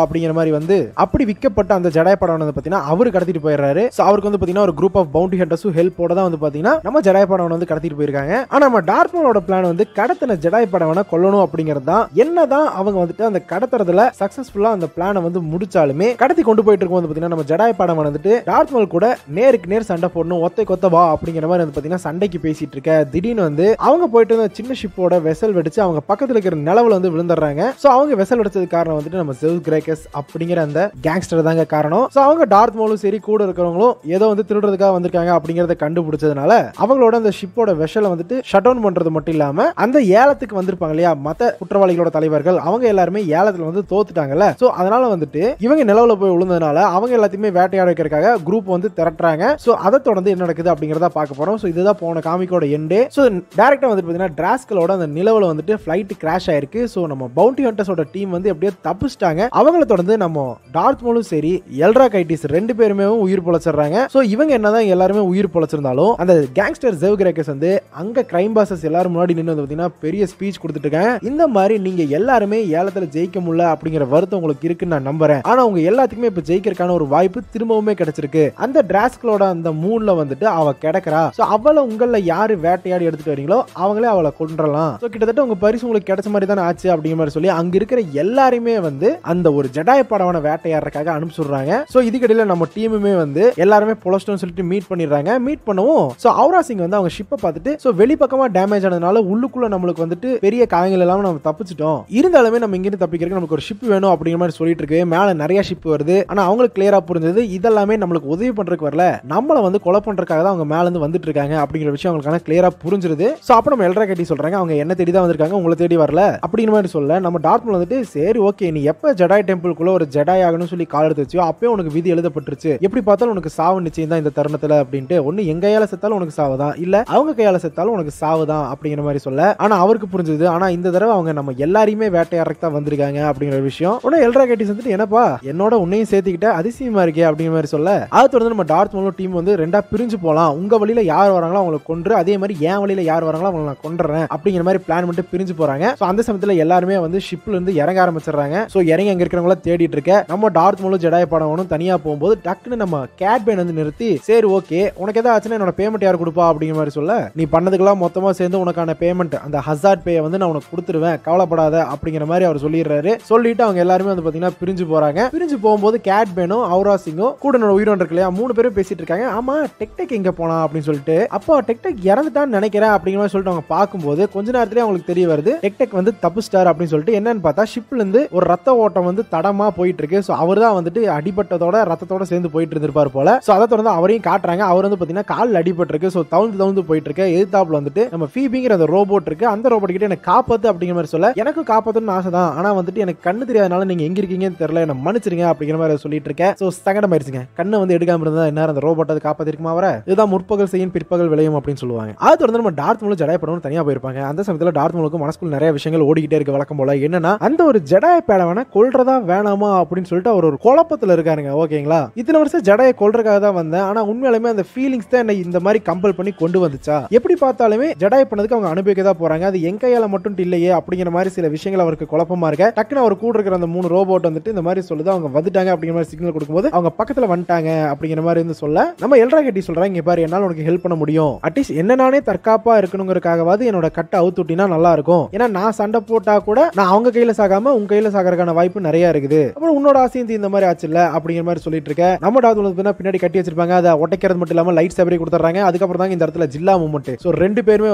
அப்படிங்கிற மாதிரி வந்து அப்படி விற்கப்பட்ட அந்த ஜெடாய் படவன் வந்து பாத்தீங்கன்னா அவரு கடத்திட்டு போயிடுறாரு. சோ அவருக்கு வந்து பாத்தீங்கன்னா ஒரு குரூப் ஆஃப் பவுண்டி ஹண்டர்ஸும் ஹெல்ப்போட தான் வந்து பாத்தீங்கன்னா நம்ம ஜெடாய் படவனை வந்து கடத்திட்டு போயிருக்காங்க. ஆனா நம்ம டார்க் மோலோட பிளான் வந்து கடத்தின ஜெடாய் படவனை கொல்லணும் அப்படிங்கிறது தான். என்னதான் அவங்க வந்துட்டு அந்த கடத்துறதுல சக்சஸ்ஃபுல்லா அந்த பிளானை வந்து முடிச்சாலுமே கடத்தி கொண்டு போயிட்டு இருக்கும் வந்து பாத்தீங்கன்னா நம்ம ஜெடாய் படவன் வந்துட்டு டார்க் மோல் கூட நேருக்கு நேர் சண்டை போடணும், ஒத்தை கொத்த வா அப்படிங்கிற மாதிரி வந்து பாத்தீங்கன்னா சண்டைக்கு பேசிட்டு இருக்க. திடீர்னு வந்து அவங்க போயிட்டு அந்த சின்ன ஷிப்போட வெசல் வெடிச்சு அவங்க பக்கத்துல இருக்கிற நிலவுல வந்து விழுந்துடுறாங்க. சோ அவங்க வெசல் வெடிச்சது காரணம் வந்துட்டு நம்ம ஜெவ்ஸ் கிரேக்கஸ் அப்படிங்கிற அந்த கேங்ஸ்டர் தாங்க காரணம். சோ அவங்க டார்த் மோலும் சரி கூட இருக்கிறவங்களும் ஏதோ வந்து திருடுறதுக்காக வந்திருக்காங்க அப்படிங்கறத கண்டுபிடிச்சதுனால அவங்களோட அந்த ஷிப்போட வெசலை வந்துட்டு ஷட் டவுன் பண்றது மட்டும் இல்லாம அந்த ஏலத்துக்கு வந்திருப்பாங்க இல்லையா மத்த குற்றவாளிகளோட தலைவர்கள், அவங்க எல்லாருமே ஏலத்துல வந்து தோத்துட்டாங்கல்ல. சோ அதனால வந்துட்டு இவங்க நிலவுல போய் விழுந்ததுனால அவங்க எல்லாத்தையுமே வேட்டையாட வைக்கிறதுக்காக குரூப் வந்து திரட்டுறாங்க. சோ அதை தொடர்ந்து என்ன நடக்குது அப்படிங்கறத பார்க்க போறோம். சோ இதுதான் போன காமிக்கோட எண்டே. சோ டைரக்டா வந்து பாத்தீங்கன்னா டிராஸ்கலோட அந்த நிலவுல வந்துட்டு ஃளைட் கிராஷ் ஆயிருக்கு. சோ நம்ம பவுண்டி ஹண்டர்ஸோட டீம் வந்து எப்படியோ தப்பிச்சிட்டாங்க. அவங்கள தொடர்ந்து நம்ம டார்த் மோலும் சரி எல்ரா கைட்டிஸ் 2 பேருமே உயிர் பொழைச்சிடுறாங்க. சோ இவங்க என்னதான் எல்லாருமே உயிர் பொழைச்சிருந்தாலும் அந்த கேங்ஸ்டர் ஜெவ்ஸ் கிரேக்கஸ் வந்து அங்க கிரைம் பாசஸ் எல்லாரும் முன்னாடி நின்று வந்து பாத்தீங்கன்னா பெரிய ஸ்பீச் கொடுத்துட்டு இருக்காங்க. இந்த மாதிரி நீங்க எல்லாருமே ஏலத்துல ஜெயிக்க முடியல அப்படிங்கிற வருத்தம் உங்களுக்கு இருக்குன்னு நான் நம்புறேன். ஆனா உங்க எல்லாத்துக்குமே இப்ப ஜெயிக்கிறதுக்கான ஒரு வாய்ப்பு திரும்பவுமே கிடைச்சிருக்கு. அந்த டிராஸ்கலோட அந்த மூன்ல வந்துட்டு அவ கிடக்குறா. சோ அவளை உங்கள யாரு வேட்டையாடி எடுத்துட்டு வரீங்களோ அவங்களே அவளை கொன்றலாம். சோ கிட்டத்தட்ட உங்க பரிசு உங்களுக்கு கிடைச்ச மாதிரி தானே ஆச்சு அப்படிங்கிற மாதிரி சொல்லி அங்க இருக்கிற எல்லாருமே வந்து அந்த ஒரு ஜெடாய் படவனை வேட்டையாடுறதுக்காக அனுப்பிச்சுடுறாங்க. சோ இதுக்கிடையில நம்ம டீமுமே வந்து எல்லாருமே பொலஸ்டோன்னு சொல்லிட்டு மீட் பண்ணிடுறாங்க. மீட் பண்ணவும் சோ அவுரா சிங் வந்து அவங்க ஷிப்பை பார்த்துட்டு சோ வெளிப்பக்கமா டேமேஜ் ஆனதுனால உள்ளுக்குள்ள நம்மளுக்கு வந்துட்டு பெரிய காயங்கள் எல்லாம் நம்ம தப்பிச்சிட்டோம், இருந்தாலுமே நம்ம இங்கிருந்து தப்பிக்கிறதுக்கு நமக்கு ஒரு ஷிப் வேணும் அப்படிங்கிற மாதிரி சொல்லிட்டு இருக்கு. மேல நிறைய ஷிப் வருது. ஆனா அவங்களுக்கு கிளியரா புரிஞ்சது இதெல்லாமே நம்மளுக்கு உதவி பண்றதுக்கு வரல, நம்மள வந்து கொலை பண்றதுக்காக தான் அவங்க மேல இருந்து வந்துட்டு இருக்காங்க அப்படிங்கிற விஷயம் அவங்களுக்கு கிளியரா புரிஞ்சிருது. சோ அப்ப நம்ம எல்ரா கட்டி சொல்றாங்க அவங்க என்ன தேடி தான் வந்திருக்காங்க, உங்களை தேடி வரல அப்படிங்கிற மாதிரி சொல்ல நம்ம டார்த் மோல் வந்துட்டு சரி ஓகே நீ எப்ப ஜெடாய் டெம்பிள்குள்ள ஒரு ஜெடாய் ஆகணும்னு சொல்லி கால் எடுத்து வச்சியோ அப்பவே உனக்கு விதி எழுதப்பட்டுருச்சு, எப்படி பார்த்தாலும் உனக்கு சாவு நிச்சயம் தான் இந்த தருணத்துல அப்படின்ட்டு, ஒன்னு எங்க கையால செத்தாலும் உனக்கு சாவுதான், இல்ல அவங்க கையால செத்தாலும் உனக்கு சாவுதான் அப்படிங்கிற மாதிரி சொல்ல. ஆனா அவருக்கு புரிஞ்சது ஆனா இந்த தடவை அவங்க நம்ம எல்லாரையுமே வேட்டையாடுறதுக்கு தான் வந்திருக்காங்க அப்படிங்கிற விஷயம். உடனே எல்ரா கட்டி வந்துட்டு என்னப்பா என்னோட உன்னையும் சேர்த்துக்கிட்ட அதிசயமா இருக்கே அப்படிங்கிற மாதிரி சொல்ல. அதை தொடர்ந்து நம்ம டார்த் மோல் டீம் வந்து 2ஆ பிரிஞ்சு போலாம், உங்க வழியில யார் வராங்களோ அவங்களை கொன்று, அதே மாதிரி என் வழியில யார் வராங்களோ அவங்களை நான் கொண்டுறேன் அப்படிங்கிற மாதிரி பிளான் பண்ணிட்டு பிரிஞ்சு போறாங்க. சோ அந்த சமயத்துல எல்லாருமே வந்து ஷிப்ல இருந்து இறங்க ஆரம்பிச்சிடுறாங்க. சோ இறங்கி அங்க இருக்கிறவங்கள தேடிட்டு இருக்க நம்ம டார்த் மோலும் ஜெடாய் படவனும் தனியா போகும்போது டக்குன்னு நம்ம கேட் பேன் வந்து நிறுத்தி சரி ஓகே உனக்கு ஏதாவது ஆச்சுன்னா என்னோட பேமெண்ட் யார் கொடுப்பா அப்படிங்கிற மாதிரி சொல்ல, நீ பண்ணதுக்கெல்லாம் மொத்தமா சேர்ந்து உனக்கான பேமெண்ட் அந்த ஹசார்ட் பே வந்து நான் உனக்கு கொடுத்துருவேன் கவலைப்படாத அப்படிங்கிற மாதிரி அவர் சொல்லிடுறாரு. சொல்லிட்டு அவங்க எல்லாருமே வந்து பாத்தீங்கன்னா பிரிஞ்சு போறாங்க. பிரிஞ்சு போகும்போது கேட் பேனும் அவுரா சிங்கும் கூட உயிரோடு இருக்கு இல்லையா 3 பேரும் பேசிட்டு இருக்காங்க. ஆமா டெக்டெக் எங்க போனா அப்படின்னு சொல்லிட்டு, அப்போ டெக்டெக் இறந்துட்டான்னு நினைக்கிறேன் அப்படிங்கிற மாதிரி சொல்லிட்டு அவங்க பார்க்கும்போது கொஞ்ச நேரத்திலேயே அவங்களுக்கு தெரிய வருது டெக்டெக் வந்து தப்பிச்சிட்டார் அப்படின்னு சொல்லிட்டு. என்னன்னு பார்த்தா ஷிப்ல இருந்து ஒரு ரத்த ஓட்டம் வந்து தடமா போயிட்டு இருக்கு. சோ அவர் தான் வந்துட்டு அடிபட்டதோட ரத்தத்தோட சேர்ந்து போயிட்டு இருந்திருப்பாரு போல. சோ அதை தொடர்ந்து அவரையும் காட்டுறாங்க. அவர் வந்து பாத்தீங்கன்னா கால் அடிபட்டு இருக்கு. சோ தவுந்து போயிட்டு இருக்கு. எதிர்த்தாப்புல வந்துட்டு நம்ம ஃபீபிங்கிற அந்த ரோபோட் இருக்கு. அந்த ரோபோட் கிட்ட எனக்கு காப்பாத்து அப்படிங்கிற மாதிரி சொல்ல, எனக்கு காப்பாத்தணும்னு ஆசை தான், ஆனா வந்துட்டு எனக்கு கண்ணு தெரியாதனால நீங்க எங்க இருக்கீங்கன்னு தெரியல, என்ன மன்னிச்சிருங்க அப்படிங்கிற மாதிரி சொல்லிட்டு இருக்கேன். சோ சங்கடம் ஆயிடுச்சுங்க. கண்ணை வந்து எடுக்காம இருந்தா என்ன அந்த ரோபோட் அது காப்பாத்திருக்குமா அவரை, இதுதான் முற்பகல் செய்யும் பிற்பகல் விளையும் அப்படின்னு சொல்லுவாங்க. அது தொடர்ந்து நம்ம டார்த் மோலும் ஜெடாய் படவனும் தனியா போயிருப்பாங்க. அந்த சமயத்துல டார்த் மோலுக்கு மனசுக்குள்ள நிறைய விஷயங்கள் ஓடிக்கிட்டே இருக்கு வழக்கம் போல. என்னன்னா அந்த ஒரு ஜெடாய் படவனை கொல்றதா வேணாமா அப்படின்னு சொல்லிட்டு அவர் ஒரு குழப்பத்துல இருக்காருங்க. ஓகேங்களா, இத்தனை வருஷம் ஜெடாயை கொல்றதுக்காக தான் வந்தேன், ஆனா உண்மையாலுமே அந்த ஃபீலிங்ஸ் தான் என்ன இந்த மாதிரி கம்பல் பண்ணி கொண்டு வந்துச்சா, எப்படி பார்த்தாலுமே ஜெடாய் பண்ணதுக்கு அவங்க அனுபவிக்க தான் போறாங்க, அது என் கையால மட்டும் இல்லையே அப்படிங்கிற மாதிரி சில விஷயங்கள் அவருக்கு குழப்பமா இருக்க. டக்குன்னு அவர் கூட இருக்கிற அந்த 3 ரோபோட் வந்துட்டு இந்த மாதிரி சொல்லுது அவங்க வந்துட்டாங்க அப்படிங்கிற மாதிரி சிக்னல் கொடுக்கும்போது அவங்க பக்கத்துல வந்துட்டாங்க அப்படிங்கிற மாதிரி இருந்து சொல்ல, நம்ம எல்ரா கட்டி சொல்றாங்க இங்க பாரு என்னால உனக்கு ஹெல்ப் பண்ண முடியும், அட்லீஸ்ட் என்ன நானே தற்காப்பா இருக்கணுங்கிறதுக்காகவாது என்னோட கட்டை அவுத்துட்டினா நல்லா இருக்கும், ஏன்னா நான் சண்டை போட்டா கூட நான் அவங்க அவங்க கையில சாகாம உங்க கையில சாகறதுக்கான வாய்ப்பு நிறைய இருக்குது. அப்புறம் உன்னோட ஆசையும் இந்த மாதிரி ஆச்சுல்ல அப்படிங்கிற மாதிரி சொல்லிட்டு இருக்க. நம்ம டாக்டர் பின்னாடி கட்டி வச்சிருப்பாங்க. அதை உடைக்கிறது மட்டும் இல்லாம லைட் சேவரே கொடுத்துறாங்க. அதுக்கப்புறம் தான் இந்த இடத்துல ஜில்லா மூமெண்ட். சோ ரெண்டு பேருமே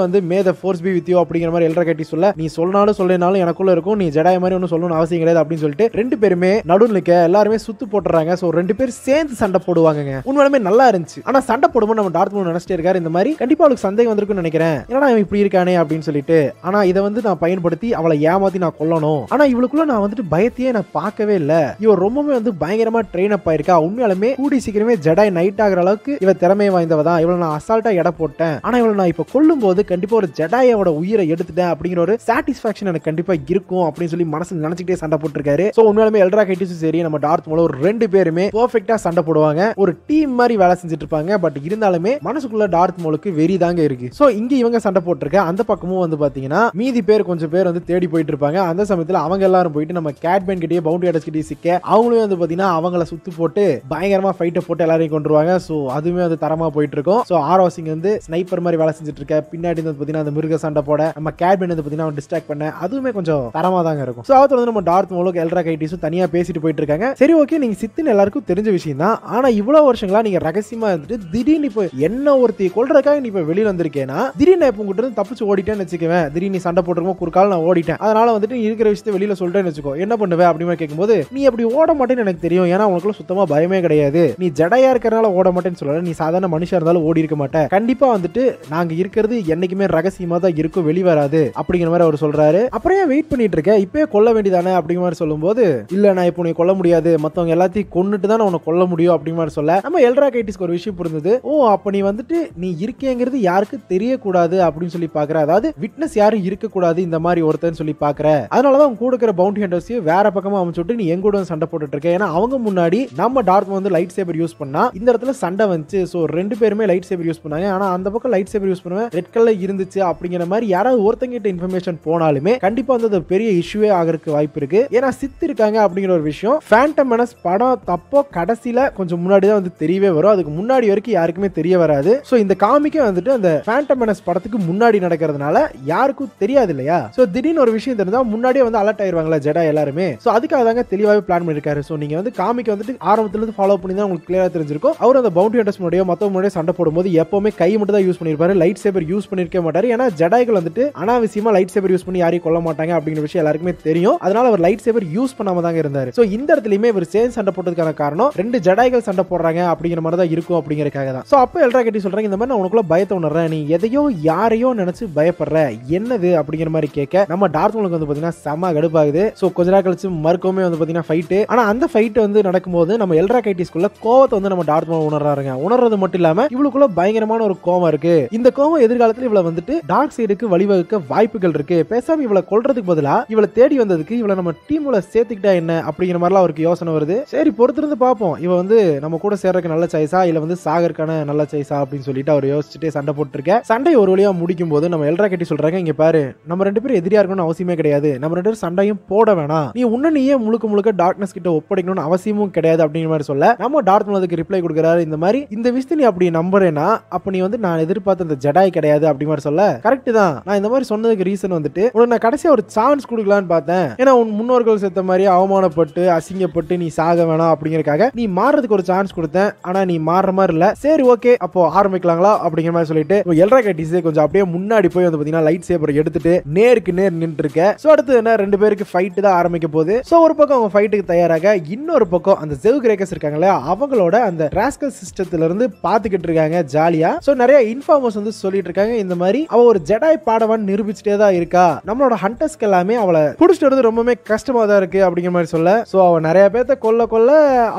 வந்து may the force be with you அப்படிங்கிற மாதிரி எல்ரா கட்டி சொல்ல, நீ சொல்லனாலும் சொல்லனாலும் எனக்குள்ள இருக்கும், நீ ஜெடாய் மாதிரி ஒன்னும் சொல்லணும்னு அவசியம் கிடையாது அப்படின்னு சொல்லிட்டு ரெண்டு பேருமே நடுவுல நிக்க எல்லாருமே சுத்து போட்டுறாங்க. சோ ரெண்டு பேர் சேர்ந்து சண்டை போடுவாங்க. உண்மையிலுமே நல்லா இருந்துச்சு. ஆனா சண்டை போடும்போது நம்ம டார்த் மவுல் நினைச்சிட்டே இருக்காரு, இந்த மாதிரி கண்டிப்பா அவளுக்கு சந்தேகம் வந்திருக்குன்னு நினைக்கிறேன், ஏன்னா அவன் இப்படி இருக்கானே அப்படின்னு சொல்லிட்டு. ஆனா இதை வந்து நான் பயன்படுத்தி அவளை ஏமாத்தி நான் கொல்லணும். ஆனா இவளுக்குள்ள நான் வந்துட்டு பயத்தையே நான் பார்க்கவே இல்ல. இவ ரொம்பவே வந்து பயங்கரமா ட்ரெயின் அப் ஆயிருக்கா. உண்மையாலுமே கூடி சீக்கிரமே ஜெடாய் நைட் ஆகிற அளவுக்கு இவ திறமையை வாய்ந்தவ தான். இவளை நான் அசால்ட்டா எடை போட்டேன். ஆனா இவளை நான் இப்ப கொல்லும் போது கண்டிப்பா ஒரு ஜெடாயோட உயிரை எடுத்துட்டேன் அப்படிங்கிற ஒரு சாட்டிஸ்பாக்சன் எனக்கு கண்டிப்பா இருக்கும் அப்படின்னு சொல்லி மனசுல நினைச்சிட்டே சண்டை போட்டுருக்காரு. சோ உண்மையாலுமே எல்ரா கைட்டிஸும் சரி நம்ம டார்த் மவுலும் ரெண்டு பேருமே பெர்ஃபெக்ட்டா சண்டை போடுவாங்க. ஒரு டீம் மாதிரி வேலை செஞ்சுட்டு இருப்பாங்க. பட் இருந்தாலுமே மனசுக்குள்ள டார்த் மவுலுக்கு வெறி தாங்க இருக்கு. சோ இங்க இவங்க சண்டை போட்டுருக்க. அந்த பக்கமும் வந்து பாத்தீங்கன்னா மீதி பேர் கொஞ்சம் பேர் வந்து தேடி போயிட்டு இருப்பாங்க. அந்த சமயத்துல அவங்க எல்லாரும் போயிட்டு நம்ம கேட்மேன் கிட்டயே பவுண்டரி ஹண்டர்ஸ் கிட்டயே சிக்க, அவங்களும் வந்து பாத்தீங்கன்னா அவங்கள சுத்து போட்டு பயங்கரமா ஃபைட்டை போட்டு எல்லாரையும் கொண்டுருவாங்க. சோ அதுவுமே வந்து தரமா போயிட்டு இருக்கும். சோ ஆரோசிங் வந்து ஸ்னைப்பர் மாதிரி வேலை செஞ்சுட்டு இருக்க. பின்னாடி வந்து பாத்தீங்கன்னா அந்த மிருக சண்டை போட நம்ம கேட்மேன் வந்து பாத்தீங்கன்னா டிஸ்ட்ராக்ட் பண்ண, அதுவுமே கொஞ்சம் தரமா தாங்க இருக்கும். சோ அவத்துல வந்து நம்ம டார்த் மவுலும் எல்ரா கைட்டிஸும் தனியா பேசிட்டு போயிட்டு இருக்காங்க. சரி ஓகே, நீங்க சித்துன்னு எல்லாருக்கும் தெரிஞ்ச விஷயம் தான். ஆனா இவ்வளவு வருஷங்களா நீங்க ரகசியமா இருந்துட்டு திடீர்னு இப்போ என்ன ஒருத்தி கொல்றதுக்காக நீ இப்ப வெளியில வந்திருக்கேன்னா, திடீர்னு இப்போ உங்ககிட்ட இருந்து தப்பிச்சு ஓடிட்டேன்னு வச்சுக்கவேன். திடீர்னு நீ சண்டை போட்டுருக்கோம் குறுக்கால நான் ஓடிட்டேன், அதனால வந்துட்டு நீ இருக்கிற விஷயத்தை வெளியில சொல்லிட்டேன்னு வச்சுக்கோ, என்ன பண்ணுவேன் அப்படின்னு கேட்கும்போது, நீ அப்படி ஓட மாட்டேன்னு எனக்கு தெரியும், ஏன்னா உனக்குள்ள சுத்தமா பயமே கிடையாது, நீ ஜடையா இருக்கிறனால ஓட மாட்டேன்னு சொல்லல, நீ சாதாரண மனுஷன் இருந்தாலும் ஓடி இருக்க மாட்டேன், கண்டிப்பா வந்துட்டு நாங்க இருக்கிறது என்னைக்குமே ரகசியமா தான் இருக்கும், வெளிவராது அப்படிங்கிற மாதிரி அவர் சொல்றாரு. அப்புறம் ஏன் வெயிட் பண்ணிட்டு இருக்க, இப்பவே கொல்ல வேண்டியதானே அப்படிங்கிற மாதிரி சொல்லும்போது, இல்ல நான் இப்போ நீ கொல்ல முடியாது, மத்தவங்க எல்லாத்தையும் கொன்னுட்டு தான் உனக்கு கொல்ல முடியும் அப்படிங்கிற மாதிரி சொல்ல, நம்ம எல்ரா கைட்டிஸ்க்கு ஒரு விஷயம் புரிந்தது. ஓ அப்ப நீ வந்துட்டு நீ இருக்கேங்கிறது யாருக்கு தெரியக்கூடாது அப்படின்னு சொல்லி பாக்குற, அதாவது விட்னஸ் யாரும் இருக்கக்கூடாது இந்த மாதிரி ஒருத்தன் சொல்லி பாக்குற, அதனாலதான் கூட இருக்கிற பவுண்டி ஹண்டர்ஸையும் வேற பக்கமா அமைச்சுட்டு நீ எங்க கூட சண்டை போட்டுட்டு இருக்க, ஏன்னா அவங்க முன்னாடி நம்ம டார்த் வந்து லைட் சேபர் யூஸ் பண்ணா இந்த இடத்துல சண்டை வந்துச்சு. சோ ரெண்டு பேருமே லைட் சேபர் யூஸ் பண்ணாங்க. ஆனா அந்த பக்கம் லைட் சேபர் யூஸ் பண்ணுவேன் ரெட் கலர் இருந்துச்சு அப்படிங்கிற மாதிரி யாராவது ஒருத்தங்கிட்ட இன்ஃபர்மேஷன் போனாலுமே கண்டிப்பா வந்து பெரிய இஷ்யூவே ஆகிறதுக்கு வாய்ப்பு இருக்கு. ஏன்னா சித்து இருக்காங்க அப்படிங்கிற ஒரு விஷயம் ஃபேண்டம் மெனஸ் படம் தப்போ கடைசியில கொஞ்சம் முன்னாடி தான் வந்து தெரியவே வரும். அதுக்கு முன்னாடி வரைக்கும் யாருக்குமே தெரிய வராது. சோ இந்த காமிக்கே வந்துட்டு அந்த ஃபேண்டம் மெனஸ் படத்துக்கு முன்னாடி நடக்கிறதுனால யாருக்கும் தெரியாது இல்லையா. சோ திடீர்னு ஒரு விஷயம் தெரிஞ்சா முன்னாடியே வந்து அலர்ட் ஆயிருவாங்களா ஜெடா எல்லாருமே. சோ அதுக்காக தாங்க தெளிவாவே பிளான் பண்ணிருக்காரு. சோ நீங்க வந்து காமிக்க வந்துட்டு ஆரம்பத்துல இருந்து ஃபாலோ பண்ணி தான் உங்களுக்கு கிளியரா தெரிஞ்சிருக்கும். அவர் அந்த பவுண்டி ஹண்டர்ஸ் முன்னாடியோ மத்தவங்க முன்னாடியோ சண்டை போடும்போது எப்பவுமே கை மட்டும் தான் யூஸ் பண்ணிருப்பாரு, லைட் சேபர் யூஸ் பண்ணிருக்க மாட்டாரு. ஏன்னா ஜெடாய்கள் வந்துட்டு அனாவசியமா லைட் சேபர் யூஸ் பண்ணி யாரையும் கொல்ல மாட்டாங்க அப்படிங்கிற விஷயம் எல்லாருக்குமே தெரியும். அதனால அவர் லைட் சேபர் யூஸ் பண்ணாம தாங்க இருந்தாரு. சோ இந்த இடத்துலயுமே இவர் சேர்ந்து சண்டை போட்டதுக்கான காரணம் ரெண்டு ஜெடாய்கள் சண்டை போடுறாங்க அப்படிங்கிற மாதிரி தான் இருக்கும் அப்படிங்கறதுக்காக தான். சோ அப்ப எல்ரா கட்டி சொல்றாங்க, இந்த மாதிரி நான் உனக்குள்ள பயத்தை உணர்றேன், நீ எதையோ யாரையோ நினைச்சு பயப்படுற, என்னது அப்படிங்கிற மாதிரி கேட்க நம்ம டார்த் மவுலுக்கு வந்து பாத்தீங்கன்னா செம கடுப்பாகுது. சோ கொஞ்ச நேரம் கழிச்சு மறுக்கவுமே வந்து பாத்தீங்கன்னா ஃபைட். ஆனா அந்த ஃபைட் வந்து நடக்கும்போது நம்ம எல்ரா கைட்டிஸ்குள்ள கோவத்தை வந்து நம்ம டார்த் மவுல் உணர்றாருங்க. உணர்றது மட்டும் இல்லாம இவளுக்குள்ள பயங்கரமான ஒரு கோவம் இருக்கு. இந்த கோவம் எதிர்காலத்துல இவளை வந்துட்டு டார்க் சைடுக்கு வழிவகுக்க வாய்ப்புகள் இருக்கு. பேசாம இவளை கொல்றதுக்கு பதிலா இவளை தேடி வந்ததுக்கு இவளை நம்ம டீம்ல சேர்த்துக்கிட்டா என்ன அப்படிங்கிற மாதிரிலாம் அவருக்கு யோசனை வருது. சரி பொறுத்திருந்து பார்ப்போம், இவ வந்து நம்ம கூட சேர்றதுக்கு நல்ல சாய்ஸா இல்ல வந்து சாகருக்கான நல்ல சாய்ஸா அப்படின்னு சொல்லிட்டு அவர் யோசிச்சுட்டே சண்டை போட்டுருக்க. சண்டை ஒரு வழியா முடிக்கும் போது நம்ம எல்ரா கட்டி சொல்றாங்க, இங்க பாரு நம்ம ரெண்டு பேரும் எதிரியா இருக்கணும்னு அவசியமே கிடையாது, நம்ம ரெண்டு பேரும் சண்டையும் போட வேணாம், நீ உன்னையே முழுக்க முழுக்க டார்க்னஸ் கிட்ட ஒப்படைக்கணும்னு அவசியமும் கிடையாது அப்படிங்கிற மாதிரி சொல்ல, நம்ம டார்த் மவுல் அதுக்கு ரிப்ளை கொடுக்குறாரு, இந்த மாதிரி இந்த விஷயத்தை நீ அப்படி நம்புறேன்னா அப்ப நீ வந்து நான் எதிர்பார்த்த அந்த ஜெடாய் கிடையாது அப்படிங்கிற மாதிரி சொல்ல, கரெக்ட் தான், நான் இந்த மாதிரி சொன்னதுக்கு ரீசன் வந்துட்டு உனக்கு நான் கடைசியா ஒரு சான்ஸ் கொடுக்கலான்னு பார்த்தேன், ஏன்னா உன் முன்னோர்கள் செத்த மாதிரி அவமானப்பட்டு அசிங்கப்பட்டு நீ சாக வேணாம் அப்படிங்கறதுக்காக நீ மாறதுக்கு ஒரு சான்ஸ் கொடுத்தேன், ஆனா நீ மாறுற மாதிரி இல்ல, சரி ஓகே அப்போ ஆரம்பிக்கலாங்களா அப்படிங்கிற மாதிரி சொல்லிட்டு எல்ரா கைட்டிஸ் கொஞ்சம் அப்படியே முன்னாடி போய் வந்து பாத்தீங்கன்னா லைட் சேபர் எடுத்துட்டு நேருக்கு நேர் நின்று இருக்க. சோ அடுத்து என்ன ரெண்டு பேருக்கு ஃபைட் தான் ஆரம்பிக்க போகுது. சோ ஒரு பக்கம் அவங்க ஃபைட்டுக்கு தயாராக, இன்னொரு பக்கம் அந்த ஜெவ் கிரேக்கர்ஸ் இருக்காங்களே அவங்களோட அந்த ராஸ்கல் சிஸ்டத்துல இருந்து பாத்துக்கிட்டு இருக்காங்க ஜாலியா. சோ நிறைய இன்ஃபார்மர்ஸ் வந்து சொல்லிட்டு இருக்காங்க, இந்த மாதிரி அவ ஒரு ஜெடாய் பாடவன் நிரூபிச்சுட்டே தான் இருக்கா, நம்மளோட ஹண்டர்ஸ்க்கு எல்லாமே அவளை புடிச்சிட்டு வரது ரொம்பவே கஷ்டமா தான் இருக்கு அப்படிங்கிற மாதிரி சொல்ல, சோ அவ நிறைய பேர்த்த கொல்ல கொல்ல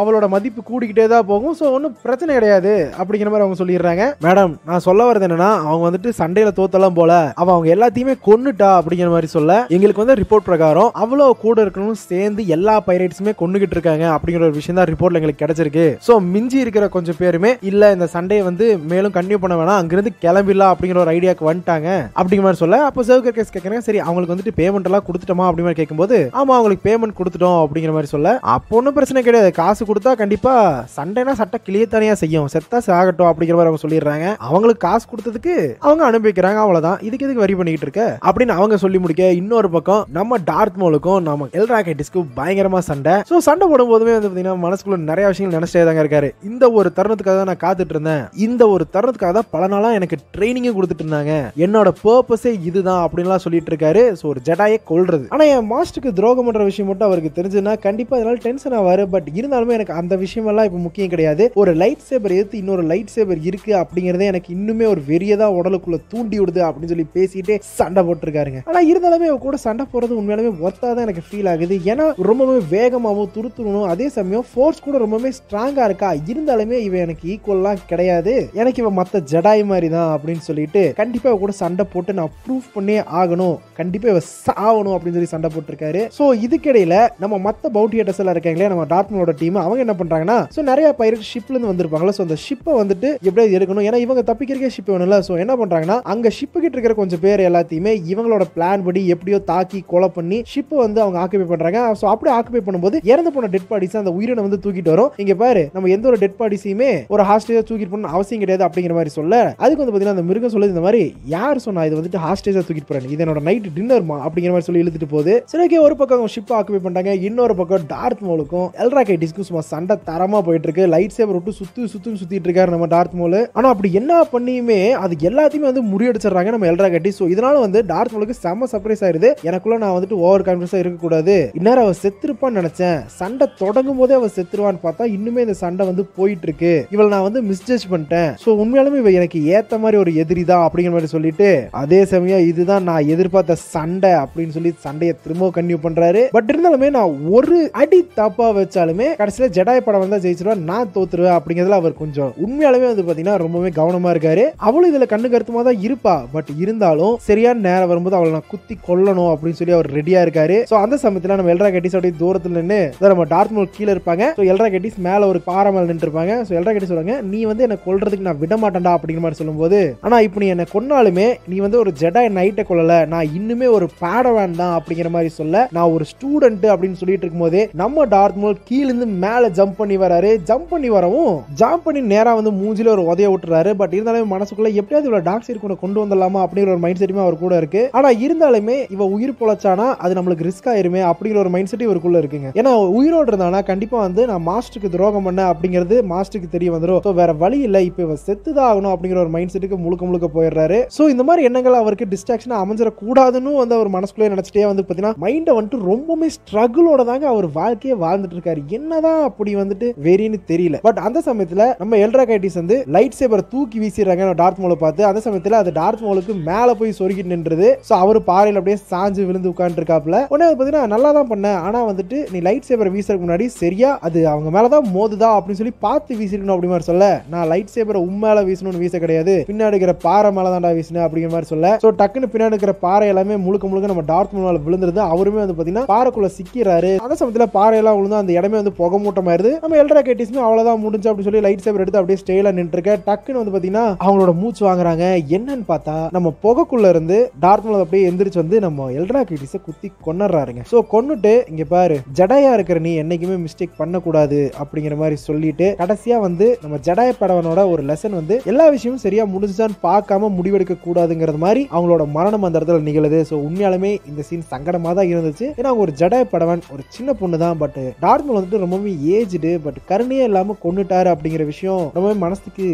அவளோட மதிப்பு கூடிக்கிட்டே தான் போகும், சோ ஒன்னும் பிரச்சனை கிடையாது அப்படிங்கிற மாதிரி அவங்க சொல்லிடுறாங்க. மேடம் நான் சொல்ல வரது என்னன்னா, அவங்க வந்துட்டு சண்டையில தோத்தலாம் போல, அவங்க எல்லாத்தையுமே கொன்னுட்டா அப்படிங்கிற மாதிரி சொல்ல, எங்களுக்கு வந்து ரிப்போர்ட் பிரகாரம் அவ்வளவு கூட இருக்கணும் சேர்ந்து எல்லா பைரேட்ஸுமே கொன்னுகிட்டு இருக்காங்க அப்படிங்கிற ஒரு விஷயம் தான் ரிப்போர்ட்ல எங்களுக்கு கிடைச்சிருக்கு. சோ மிஞ்சி இருக்கிற கொஞ்சம் பேருமே இல்ல இந்த சண்டையை வந்து மேலும் கண்டினியூ பண்ண வேணாம், அங்கிருந்து கிளம்பிடலாம் அப்படிங்கிற ஒரு ஐடியாக்கு வந்துட்டாங்க அப்படிங்கிற மாதிரி சொல்ல, அப்போ சர்வர் கேஸ் கேட்கறாங்க, சரி அவங்களுக்கு வந்துட்டு பேமெண்ட் எல்லாம் கொடுத்துட்டோமா அப்படி மாதிரி கேட்கும்போது, ஆமா அவங்களுக்கு பேமெண்ட் கொடுத்துட்டோம் அப்படிங்கிற மாதிரி சொல்ல, அப்போ ஒன்றும் பிரச்சனை கிடையாது, காசு கொடுத்தா கண்டிப்பா சண்டைனா சட்டை கிளியத்தானியா செய்யும், செத்தா சாகட்டும் அப்படிங்கிற மாதிரி அவங்க சொல்லிடுறாங்க. அவங்களுக்கு காசு கொடுத்ததுக்கு அவங்க அனுப்பிக்கிறாங்க, அவ்வளவுதான், இதுக்கு எதுக்கு வரி பண்ணிட்டு இருக்க அப்படின்னு அவங்க சொல்லி முடிக்க, இன்னொரு பக்கம் நம்ம டார்த் மோலுக்கும் நம்ம எல்ராக்கைட்டிஸ்க்கும் பயங்கரமா சண்டை. ஸோ சண்டை போடும்போதுமே வந்து பார்த்தீங்கன்னா மனசுக்குள்ள நிறைய விஷயங்கள் நினைச்சிட்டே தாங்க இருக்காரு. இந்த ஒரு தருணத்துக்காக தான் நான் காத்துட்டு இருந்தேன், இந்த ஒரு தருணத்துக்காக தான் பல நாளா எனக்கு ட்ரைனிங்கே கொடுத்துட்டு இருந்தாங்க, என்னோட பர்பஸே இதுதான் அப்படின்லாம் சொல்லிட்டு இருக்காரு. ஸோ ஒரு ஜெடாயை கொல்றது. ஆனா என் மாஸ்டருக்கு துரோகம் பண்ற விஷயம் மட்டும் அவருக்கு தெரிஞ்சுன்னா கண்டிப்பா அதனால டென்ஷன் ஆவாரு. பட் இருந்தாலுமே எனக்கு அந்த விஷயம் எல்லாம் இப்ப முக்கியம் கிடையாது. ஒரு லைட் சேபர் எடுத்து இன்னொரு லைட் சேபர் இருக்கு அப்படிங்கறதே எனக்கு இன்னுமே ஒரு வெறியதா உடலுக்குள்ள தூண்டி விடுது அப்படின்னு சொல்லி பேசிட்டு சண்டை போட்டுருக்காருங்க. ஆனா இருந்தாலுமே கூட சண்டை போறது உண்மையாலுமே ஒர்த்தாதான் எனக்கு ஃபீல் ஆகுது. ஏன்னா ரொம்பவே வேகமாவும் துருத்துறணும், அதே சமயம் ஃபோர்ஸ் கூட ரொம்பவே ஸ்ட்ராங்கா இருக்கா. இருந்தாலுமே இவன் எனக்கு ஈக்குவல்லாம் கிடையாது, எனக்கு இவன் மத்த ஜெடாய் மாதிரி தான் அப்படின்னு சொல்லிட்டு கண்டிப்பா கூட சண்டை போட்டு நான் ப்ரூஃப் பண்ணே ஆகணும், கண்டிப்பா இவன் சாவணும் அப்படின்னு சொல்லி சண்டை போட்டுருக்காரு. சோ இதுக்கிடையில நம்ம மத்த பவுண்டி ஹண்டர்ஸ் எல்லாம் இருக்காங்களே நம்ம டார்த்மோலோட டீம், அவங்க என்ன பண்றாங்கன்னா சோ நிறைய பைரட் ஷிப்ல இருந்து வந்திருப்பாங்களா. சோ அந்த ஷிப்பை வந்துட்டு எப்படியாவது எடுக்கணும், ஏன்னா இவங்க தப்பிக்கிறக்கே ஷிப் வேணும்ல. சோ என்ன பண்றாங்கன்னா அங்க ஷிப்பு கிட்ட இருக்கிற கொஞ்சம் பேர் எல்லாத்தையுமே இவங்களோட பிளான் படி எப்படியோ தாக்கி கொலை பண்ணி ஷிப்பை வந்து அவங்க ஆக்குபை பண்றாங்க. சோ அப்படியே ஆக்குபை பண்ணும்போது இறந்து போன டெட் பாடிஸ் அந்த உயிரினை வந்து தூக்கிட்டு வரும். இங்க பாரு நம்ம எந்த ஒரு டெட் பாடிஸையுமே ஒரு ஹாஸ்டேஜா தூக்கிட்டு போகணும் அவசியம் கிடையாது அப்படிங்கிற மாதிரி சொல்ல, அதுக்கு வந்து பாத்தீங்கன்னா அந்த மிருகம் சொல்லுது இந்த மாதிரி யார் சொன்னா இது வந்துட்டு ஹாஸ்டேஜா தூக்கிட்டு போறேன், இது என்னோட நைட் டின்னர்மா அப்படிங்கிற மாதிரி சொல்லி இழுத்துட்டு போகுது. சரி ஒரு பக்கம் ஷிப் ஆக்குபை பண்றாங்க, இன்னொரு பக்கம் டார்த் மோலுக்கும் எல்ராக்கைட்டிஸ்க்கும் சும்மா சண்டை தரமா போயிட்டு இருக்கு. லைட் சேபர் விட்டு சுத்திட்டு இருக்காரு நம்ம டார்த் மோல். ஆனா அப்படி என்ன பண்ணியுமே அது எல்லாத்தையுமே வந்து முறியடிச்சிடறாங்க நம்ம எல்ராக்கைட்டிஸ். சோ இதனால வந்து டார்த் மோலுக்கு செம்ம சர்ப்ரைஸ் ஆயிருது. எனக்குள்ள நான் வந்துட்டு ஓவர் கான்ஃபிடன்ஸா இருக்க கூடாது, இந்நேரம் அவ செத்துருப்பான்னு நினைச்சேன், சண்டை தொடங்கும் போதே அவ செத்துருவான்னு பார்த்தா இன்னுமே இந்த சண்டை வந்து போயிட்டு இருக்கு, இவளை நான் வந்து மிஸ்ஜட்ஜ் பண்ணிட்டேன். சோ உண்மையாலுமே இவ எனக்கு ஏத்த மாதிரி ஒரு எதிரி தான் அப்படிங்கிற மாதிரி சொல்லிட்டு அதே சமயம் இதுதான் நான் எதிர்பார்த்த சண்டை அப்படின்னு சொல்லி சண்டையை திரும்ப கன்டினியூ பண்றாரு. பட் இருந்தாலுமே நான் ஒரு அடி தப்பா வச்சாலுமே கடைசியில ஜெடாய் படம் வந்தா ஜெயிச்சிருவேன், நான் தோத்துருவேன் அப்படிங்கிறதுல அவர் கொஞ்சம் உண்மையாலுமே வந்து பாத்தீங்கன்னா ரொம்பவே கவனமா இருக்காரு. அவளும் இதுல கண்ணு கருத்துமா தான் இருப்பா, பட் இருந்தாலும் சரியான நேரம் வரும்போது அவளை நான் குத்தி கொல்லணும் அப்படின்னு சொல்லி அவர் ரெடியா இருக்காரு. சோ அந்த சமயத்துல நம்ம எல்ராக்கைட்டிஸ் அப்படியே தூரத்துல நின்று நம்ம டார்த் மோல் கீழே இருப்பாங்க. சோ எல்ராக்கைட்டிஸ் மேல ஒரு பாறை மேல நின்று இருப்பாங்க. சோ எல்ராக்கைட்டிஸ் சொல்றாங்க நீ வந்து என்ன கொல்றதுக்கு நான் விட மாட்டேன்டா அப்படிங்கிற மாதிரி சொல்லும்போது, ஆனா இப்ப நீ என்ன கொன்னாலுமே நீ வந்து ஒரு ஜெடாய் நைட்டை கொல்லல, நான் இன்னுமே ஒரு பாடவான் தான் அப்படிங்கிற மாதிரி சொல்ல, நான் ஒரு ஸ்டூடெண்ட் அப்படின்னு சொல்லிட்டு இருக்கும்போது நம்ம டார்த் மோல் கீழ இருந்து மேல ஜம்ப் பண்ணி வராரு. ஜம்ப் பண்ணி வரவும் ஜம்ப் பண்ணி நேரா வந்து மூஞ்சில ஒரு உதைய விட்டுறாரு. பட் இருந்தாலும் மனசுக்குள்ள எப்படியாவது இவ்வளவு டார்க் சைடு கொண்டு வந்துடலாமா அப்படிங்கிற ஒரு மைண்ட் செட்டுமே அவர் கூட இருக்கு. ஆனா இருந்தாலுமே இவ உயிர் பொழைச்சானா அது நம்மளுக்கு ரிஸ்க் ஆயிருமே அப்படிங்கிற ஒரு மைண்ட் செட் இவருக்குள்ள இருக்குங்க. ஏன்னா உயிரோடு இருந்தானா கண்டிப்பா வந்து நான் மாஸ்டருக்கு துரோகம் பண்ண அப்படிங்கிறது மாஸ்டருக்கு தெரிய வந்துடும். சோ வேற வழி இல்ல, இப்ப இவ செத்துதான் ஆகணும் அப்படிங்கிற ஒரு மைண்ட் செட்டுக்கு முழுக்க போயிடுறாரு. சோ இந்த மாதிரி எண்ணங்கள் அவருக்கு டிஸ்ட்ராக்ஷன் அமைஞ்சிட கூடாதுன்னு வந்து அவர் மனசுக்குள்ளே நினைச்சிட்டே வந்து பாத்தீங்கன்னா மைண்டை வந்துட்டு ரொம்பவே ஸ்ட்ரகிளோட தாங்க அவர் வாழ்க்கையை வாழ்ந்துட்டு இருக்காரு. என்னதான் அப்படி வந்துட்டு வெறின்னு தெரியல. பட் அந்த சமயத்துல நம்ம எல்ராக்கைட்டிஸ் வந்து லைட் சேபரை தூக்கி வீசிடுறாங்க டார்த் மோலை பார்த்து. அந்த சமயத்துல அது டார்த் மோலுக்கு மேல போய் சொருகிட்டு நின்றது. சோ அவரு பாறையில அப்படியே சாஞ்சு விழுந்து உட்கார்ந்து இருக்காப்ல. உடனே பாத்தீங்கன்னா நல்லா தான் பண்ண, ஆனா வந்துட்டு நீ லைட் சேபரை வீசுறதுக்கு முன்னாடி சரியா அது அவங்க மேலதான் மோதுதா அப்படின்னு சொல்லி பார்த்து வீசிருக்கணும் அப்படி மாதிரி சொல்ல, நான் லைட் சேபரை உண்மையில வீசணும்னு வீச கிடையாது, பின்னாடி இருக்கிற பாறை மேலதான்டா வீசினேன் அப்படிங்கிற மாதிரி சொல்ல, சோ டக்குன்னு பின்னாடி இருக்கிற பாறை எல்லாமே முழுக்க நம்ம டார்த் மோல் மேல விழுந்துருது. அவருமே வந்து பாத்தீங்கன்னா பாறைக்குள்ள சிக்கிறாரு. அந்த சமயத்துல பாறையெல்லாம் விழுந்து அந்த இடமே வந்து புகை மூட்டமாயிருது. நம்ம எல்ராக்கைட்டிஸ்மே அவ்வளவுதான் முடிஞ்சு அப்படி சொல்லி லைட் சேபர் எடுத்து அப்படியே ஸ்டைலா நின்று இருக்க. டக்குன்னு வந்து பாத்தீங்கன்னா அவங்களோட மூச்சு வாங்குறாங்க. என்னன்னு பார்த்தா நம்ம புகைக்குள்ள இருந்து டார்த் மோல் அப்படியே எந்திரிச்சு வந்து நம்ம எல்ராக்கைட்டிஸை குத்தி கொன்னுறாருங்க. சோ கொன்னுட்டு இங்க பாரு ஜெடாயா இருக்கிற நீ என்னைக்குமே மிஸ்டேக் பண்ணக்கூடாது அப்படிங்கிற மாதிரி சொல்லிட்டு கடைசியா வந்து நம்ம ஜெடாய் படவனோட ஒரு லெசன் வந்து எல்லா விஷயமும் சரியா முடிஞ்சான்னு பார்க்காம முடிவெடுக்க கூடாதுங்கிறது மாதிரி அவங்களோட மரணம் அந்த இடத்துல நிகழுது. சோ உண்மையாலுமே இந்த சீன் சங்கடமா தான் இருந்துச்சு. ஏன்னா ஒரு ஜெடாய் படவன் ஒரு சின்ன பொண்ணு தான், பட் டார்த் மோல் வந்துட்டு ரொம்பவே ஏஜ்டு, பட் கருணையே இல்லாம கொன்னுட்டாரு அப்படிங்கிற விஷயம் ரொம்பவே மனசுக்கு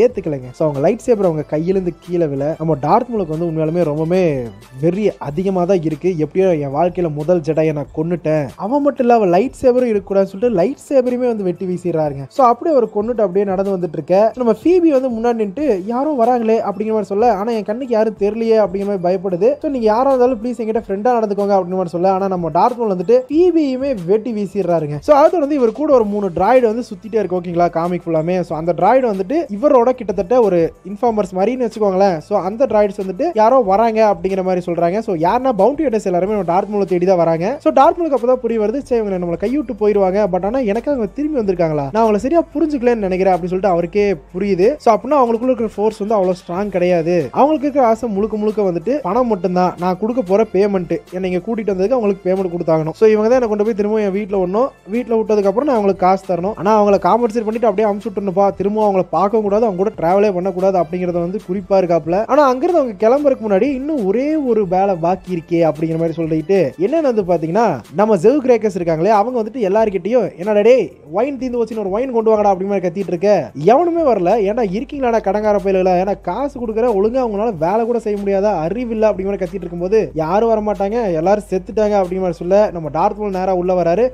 ஏத்துக்கலைங்க. சோ அவங்க லைட் சேபர் அவங்க கையிலிருந்து கீழே விழ நம்ம டார்த் மோலுக்கு வந்து உண்மையாலுமே ரொம்பவே வெறி அதிகமா தான் இருக்கு. எப்படியோ என் வாழ்க்கையில முதல் ஜெடாயை நான் கொன்னுட்டேன், அவன் மட்டும் இல்ல அவன் லைட் சேபரும் இருக்கக்கூடாதுன்னு சொல்லிட்டு லைட் சேபருமே வந்து வெட்டி வீசிடுறாருங்க. சோ அப்படியே ஒரு கொன்னுட்டு அப்படியே நடந்து வந்துட்டு இருக்க நம்ம ஃபீபி வந்து முன்னாடி நின்று யாரும் வராங்களே அப்படிங்கிற மாதிரி சொல்ல, ஆனா என் கண்ணுக்கு யாரும் தெரியலையே அப்படிங்கிற மாதிரி பயப்படுது. சோ நீங்க யாரா இருந்தாலும் ப்ளீஸ் என்கிட்ட ஃப்ரெண்டா நடந்துக்கோங்க அப்படிங்கிற மாதிரி சொல்ல, ஆனா நம்ம டார்த் மோல் வந்துட்டு ஃபீபியுமே வெட்டி வீசிடுறாருங்க. சோ அது வந்து இவர் கூட ஒரு 3 டிராய்டு வந்து சுத்திட்டே இருக்கு ஓகேங்களா காமிக் ஃபுல்லாமே. சோ அந்த டிராய்டு வந்துட்டு இவரோட கிட்டத்தட்ட ஒரு இன்ஃபார்மர்ஸ் மாதிரின்னு வச்சுக்கோங்களேன். சோ அந்த டிராய்ட்ஸ் வந்துட்டு யாரோ வராங்க அப்படிங்கிற மாதிரி சொல்றாங்க. சோ யாருன்னா பவுண்டி ஹண்டர்ஸ் எல்லாருமே நம்ம டார்த் மோலை தேடி தான் வராங்க. சோ டார்த் மோலுக்கு அப்பதான் புரிய வருது, சரி இவங்க நம்மளை கைவிட்டு போயிருவாங்க, பட் ஆனா எனக்கு அவங்க திரும்பி வந்திருக்காங்களா, நான் அவங்களை சரியா புரிஞ்சுக்கலன்னு நினைக்கிறேன் அப்படின்னு சொல்லிட்டு அவருக்கே புரியுது. சோ அப்படின்னா அவங்களுக்குள்ள இருக்கிற ஃபோர்ஸ் வந்து அவ்வளவு ஸ்ட்ராங் கிடையாது, அவங்களுக்கு இருக்கிற ஆசை முழுக்க வந்துட்டு பணம் மட்டும்தான், நான் கொடுக்க போற பேமெண்ட், என்னை இங்க கூட்டிட்டு வந்ததுக்கு அவங்களுக்கு பேமெண்ட் கொடுத்தாகணும். சோ இவங்க தான் என்ன கொண்டு போய் திரும்ப என் வீட்டுல ஒன்னும், வீட்டுல விட்டதுக்கு அப்புறம் நான் அவங்களுக்கு காசு தரணும், ஆனா அவங்களை காம்பன்சேட் பண்ணிட்டு அப்படியே அமுச்சு விட்டுருப்பா, திரும்ப அவங்களை பார்க்க கூடாது, அவங்க கூட டிராவலே பண்ணக்கூடாது அப்படிங்கறத வந்து குறிப்பா இருக்காப்ல. ஆனா அங்கிருந்து அவங்க கிளம்புறதுக்கு முன்னாடி இன்னும் ஒரே ஒரு வேலை பாக்கி இருக்கே அப்படிங்கிற அப்படிங்கிற மாதிரி சொல்லிட்டு என்னன்னு வந்து பாத்தீங்கன்னா நம்ம ஜெவ் கிரேக்கர்ஸ் இருக்காங்களே அவங்க வந்துட்டு எல்லார்கிட்டயும் என்னடா டேய் வைன் தீந்து வச்சு ஒரு வைன் கொண்டு வாங்கடா அப்படிங்கிற மாதிரி கத்திட்டு இருக்க. எவனுமே வரல. ஏன்னா இருக்கீங்களாடா கடங்கார பயில, ஏன்னா காசு கொடுக்குற ஒழுங்கா அவங்களால வேலை கூட செய்ய முடியாதா, அறிவில்லை அப்படிங்கிற மாதிரி கத்திட்டு இருக்கும்போது யாரும் வர மாட்டாங்க, எல்லாரும் செத்துட்டாங்க அப்படிங்கிற மாதிரி சொல்ல நம்ம டார்த் மோல் நேரா உள்ள வராரு.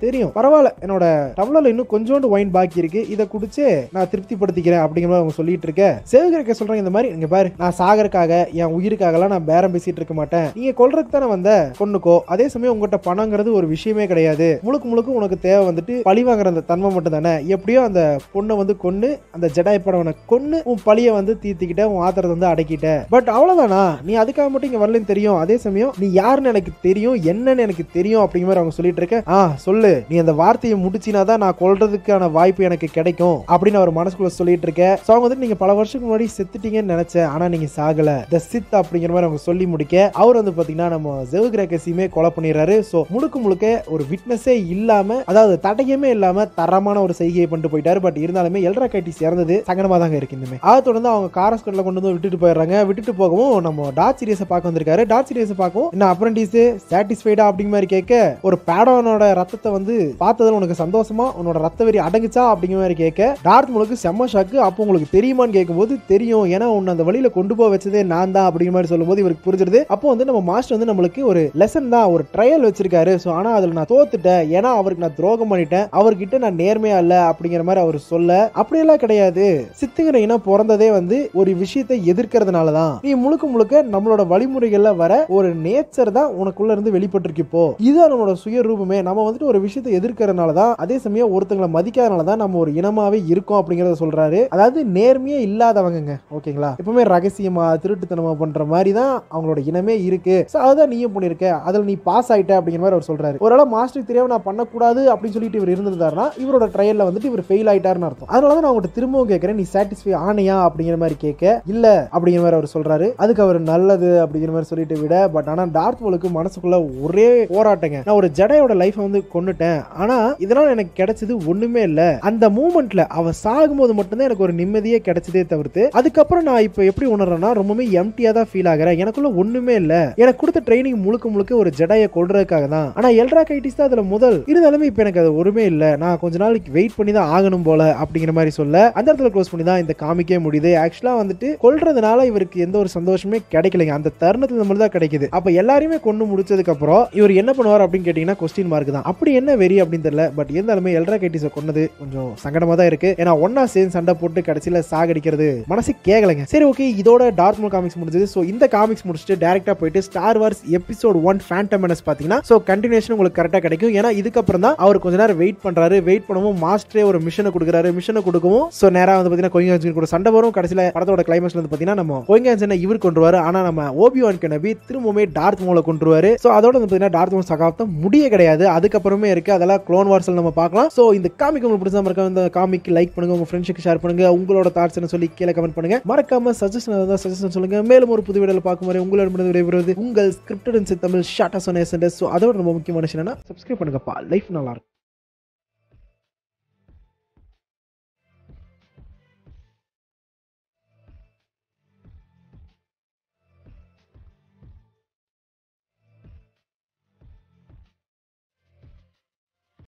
தெரியும் பரவாயில்ல, என்னோட டம்ளர்ல இன்னும் கொஞ்சோண்டு வைன் பாக்கி இருக்கு, இதை குடிச்சு நான் திருப்திப்படுத்திக்கிறேன் அப்படிங்கிற மாதிரி அவங்க சொல்லிட்டு இருக்க. சேவகரக்க சொல்றாங்க இந்த மாதிரி, இங்க பாரு நான் சாகருக்காக என் உயிருக்காகலாம் நான் பேரம் பேசிட்டு இருக்க மாட்டேன், நீங்க கொல்றதுக்கு தானே வந்த கொன்னுக்கோ, அதே சமயம் உங்ககிட்ட பணங்கிறது ஒரு விஷயமே கிடையாது, முழுக்க முழுக்க உனக்கு தேவை வந்துட்டு பழி வாங்குற அந்த தன்மை மட்டும் தானே, எப்படியோ அந்த பொண்ணை வந்து கொன்னு அந்த ஜெடாய் படவனை கொன்னு உன் பழிய வந்து தீர்த்திக்கிட்ட, உன் ஆத்திரத்தை வந்து அடக்கிட்ட. பட் அவ்வளவுதானா, நீ அதுக்காக மட்டும் இங்க வரலன்னு தெரியும், அதே சமயம் நீ யாருன்னு எனக்கு தெரியும், என்னன்னு எனக்கு தெரியும் அப்படிங்கிற மாதிரி அவங்க சொல்லிட்டு இருக்க. சொல்லு, நீ அந்த வார்த்தையை முடிச்சினா தான் நான் கொல்றதுக்கான வாய்ப்பு எனக்கு கிடைக்கும் அப்படின்னு அவர் மனசுக்குள்ள சொல்லிட்டு இருக்க. சோ அவங்க வந்து நீங்க பல வருஷத்துக்கு முன்னாடி செத்துட்டீங்கன்னு நினைச்சேன், ஆனா நீங்க சாகல, த சித் அப்படிங்கிற மாதிரி அவங்க சொல்லி முடிக்க அவர் வந்து பாத்தீங்கன்னா நம்ம ஜெவ் கிரேக்கஸையுமே கொலை பண்ணிடுறாரு. சோ முழுக்க முழுக்க ஒரு விட்னஸே இல்லாம, அதாவது தடயமே இல்லாம தரமான ஒரு செய்கையை பண்ணிட்டு போயிட்டாரு. பட் இருந்தாலுமே எல்ரா கைட்டிஸ் இறந்தது சங்கடமா தாங்க இருக்கு. இந்த மாதிரி அதை தொடர்ந்து அவங்க காரஸ்கட்ல கொண்டு வந்து விட்டுட்டு போயிடுறாங்க. விட்டுட்டு போகவும் நம்ம டார்த் சீரியஸை பார்க்க வந்திருக்காரு. டார்த் சீரியஸை பார்க்கவும் என்ன அப்ரெண்டிஸ் சாட்டிஸ்ஃபைடா அப்படிங்கிற மாதிரி கேட்க, ஒரு பேடோனோட ரத்தத்தை வந்து பார்த்ததுல உனக்கு சந்தோஷமா, உன்னோட ரத்த வெறி அடங்குச்சா அப்படிங்கிற மாதிரி கேட்க டார்த் முழுக்கு செம்ம ஷாக்கு. அப்போ உங்களுக்கு தெரியுமான்னு கேட்கும்போது தெரியும், ஏன்னா உன்னை அந்த வழியில கொண்டு போக வச்சதே நான் தான் அப்படிங்கிற மாதிரி சொல்லும்போது இவருக்கு புரிஞ்சிருது. அப்போ வந்து நம்ம மாஸ்டர் வந்து நம்மளுக்கு ஒரு லெசன் தான், ஒரு ட்ரையல் வச்சிருக்காரு. சோ ஆனா அதுல நான் தோத்துட்டேன், ஏன்னா அவருக்கு நான் துரோகம் பண்ணிட்டேன், அவர்கிட்ட நான் நேர்மையா இல்ல அப்படிங்கிற மாதிரி அவர் சொல்ல, அப்படியெல்லாம் கிடையாது, சித்துங்கிற இனம் பிறந்ததே வந்து ஒரு விஷயத்தை எதிர்க்கிறதுனால தான், நீ முழுக்க முழுக்க நம்மளோட வழிமுறைகள்ல வர ஒரு நேச்சர் தான் உனக்குள்ள இருந்து வெளிப்பட்டிருக்கு. இப்போ இதுதான் நம்மளோட சுய ரூபமே, நம்ம வந்துட்டு ஒரு விஷயத்தை எதிர்க்கிறதுனால தான், அதே சமயம் ஒருத்தங்களை மதிக்காதனால தான் நம்ம ஒரு இனமாவே இருக்கோம் அப்படிங்கறத சொல்றாரு. அதாவது நேர்மையே இல்லாதவங்க, ஓகேங்களா, எப்பவுமே ரகசியமா திருட்டுத்தனமா பண்ற மாதிரி தான் அவங்களோட இனமே இருக்கு. அதுதான் நீயும் பண்ணிருக்க, அதுல நீ பாஸ் ஆயிட்ட அப்படிங்கிற மாதிரி அவர் சொல்றாரு. ஒருவேளை மாஸ்டருக்கு தெரியாம நான் பண்ணக்கூடாது அப்படின்னு சொல்லிட்டு இவர் இருந்திருந்தாருன்னா இவரோட ட்ரையல்ல வந்துட்டு இவர் ஃபெயில் ஆயிட்டாருன்னு அர்த்தம். அதனாலதான் நான் உங்கள்கிட்ட திரும்பவும் கேட்கிறேன், நீ சாட்டிஸ்ஃபை ஆனையா அப்படிங்கிற மாதிரி கேட்க, இல்ல அப்படிங்கிற மாதிரி அவர் சொல்றாரு. அதுக்கு அவர் நல்லது அப்படிங்கிற மாதிரி சொல்லிட்டு விட, பட் ஆனா டார்த் மோலுக்கு மனசுக்குள்ள ஒரே போராட்டங்க, நான் ஒரு ஜெடாயோட லைஃப் வந்து கொன்னுட்டேன், ஆனா இதனால எனக்கு கிடைச்சது ஒண்ணுமே இல்ல, அந்த மூமெண்ட்ல அவ சாகும்போது மட்டும்தான் எனக்கு ஒரு நிம்மதியே கிடைச்சதே தவிர்த்து அதுக்கப்புறம் நான் இப்ப எப்படி உணர்றேன்னா ரொம்பவே எம்டியா தான் ஃபீல் ஆகிறேன், எனக்குள்ள ஒண்ணுமே இல்ல, எனக்கு கொடுத்த ட்ரைனிங் முழுக்க முழுக்க ஒரு ஜெடாயை கொல்றதுக்காக தான், ஆனா எல்ரா கைட்டிஸ் தான் அதுல முதல் இருந்தாலுமே இப்ப எனக்கு அது ஒருமே இல்ல, நான் கொஞ்ச நாளைக்கு வெயிட் பண்ணி தான் ஆகணும் போல அப்படிங்கிற மாதிரி சொல்ல, அந்த இடத்துல க்ளோஸ் பண்ணி தான் இந்த காமிக்கே முடியுது. ஆக்சுவலா வந்துட்டு கொல்றதுனால இவருக்கு எந்த ஒரு சந்தோஷமே கிடைக்கலைங்க, அந்த தருணத்துல நம்மளுக்கு தான் கிடைக்குது. அப்ப எல்லாரையுமே கொண்டு முடிச்சதுக்கு அப்புறம் இவர் என்ன பண்ணுவார் அப்படின்னு கேட்டீங்கன்னா கொஸ்டின் மார்க் தான். அப்படி என்ன வெறி அப்படின்னு தெரியல. பட் இருந்தாலுமே எல்ரா கைட்டிஸை கொன்னது கொஞ்சம் சங்கடமா தான் இருக்கு. ஏன்னா ஒன்னா சேர்ந்து சண்டை போட்டு கடைசியில சாகடிக்கிறது மனசு கேட்கலங்க. சரி ஓகே, இதோட டார்த் மோல் காமிக்ஸ் முடிஞ்சது. சோ இந்த காமிக்ஸ் முடிச்சுட்டு டைரக்டா போயிட்டு star Wars episode 1 Phantom menace பாத்தீங்கன்னா சோ கண்டினியூஷன் உங்களுக்கு கரெக்டா கிடைக்கும். ஏன்னா இதுக்கப்புறம் தான் அவர் கொஞ்ச நேரம் வெயிட் பண்றாரு. வெயிட் பண்ணவும் மாஸ்டரே ஒரு மிஷனை கொடுக்குறாரு. மிஷனை கொடுக்கவும் சோ நேரா வந்து பாத்தீங்கன்னா கோயிங்கான்சன் கூட சண்டை வரும். கடைசியில படத்தோட கிளைமாக்ஸ்ல வந்து பாத்தீங்கன்னா நம்ம கோயிங்கான்சனை இவர் கொண்டுருவாரு. ஆனா நம்ம ஓபி-வான் கெனோபி திரும்பவுமே டார்த் மோலை கொண்டுருவாரு. சோ அதோட வந்து பாத்தீங்கன்னா டார்த் மோல் சகாப்தம் முடிய கிடையாது, அதுக்கப்புறமே இருக்கு. அதெல்லாம் க்ளோன் வார்ஸ்ல நம்ம பார்க்கலாம். சோ இந்த காமிக் உங்களுக்கு பிடிச்சா மறக்காம இந்த காமிக் லைக் பண்ணுங்க, உங்க ஃப்ரெண்ட்ஸ்க்கு ஷேர் பண்ணுங்க, உங்களோட தாட்ஸ் என்ன சொல்லி கீழே கமெண்ட் பண்ணுங்க. மறக்காம சஜஷன் இருந்தா சஜஷன் சொல்லுங்க. மேலும் ஒரு புது வீடியோல பார்க்கும் வரை உங்களிடமிருந்து விடைபெறுவது உங்கள் ஸ்கிரிப்டட் இன் தமிழ் ஷார்ட்டா சொன்ன. சோ அதோட ரொம்ப முக்கியமான விஷயம் என்ன, சப்ஸ்கிரைப் பண்ணுங்கப்பா, லைஃப் நல்லா இருக்கும்.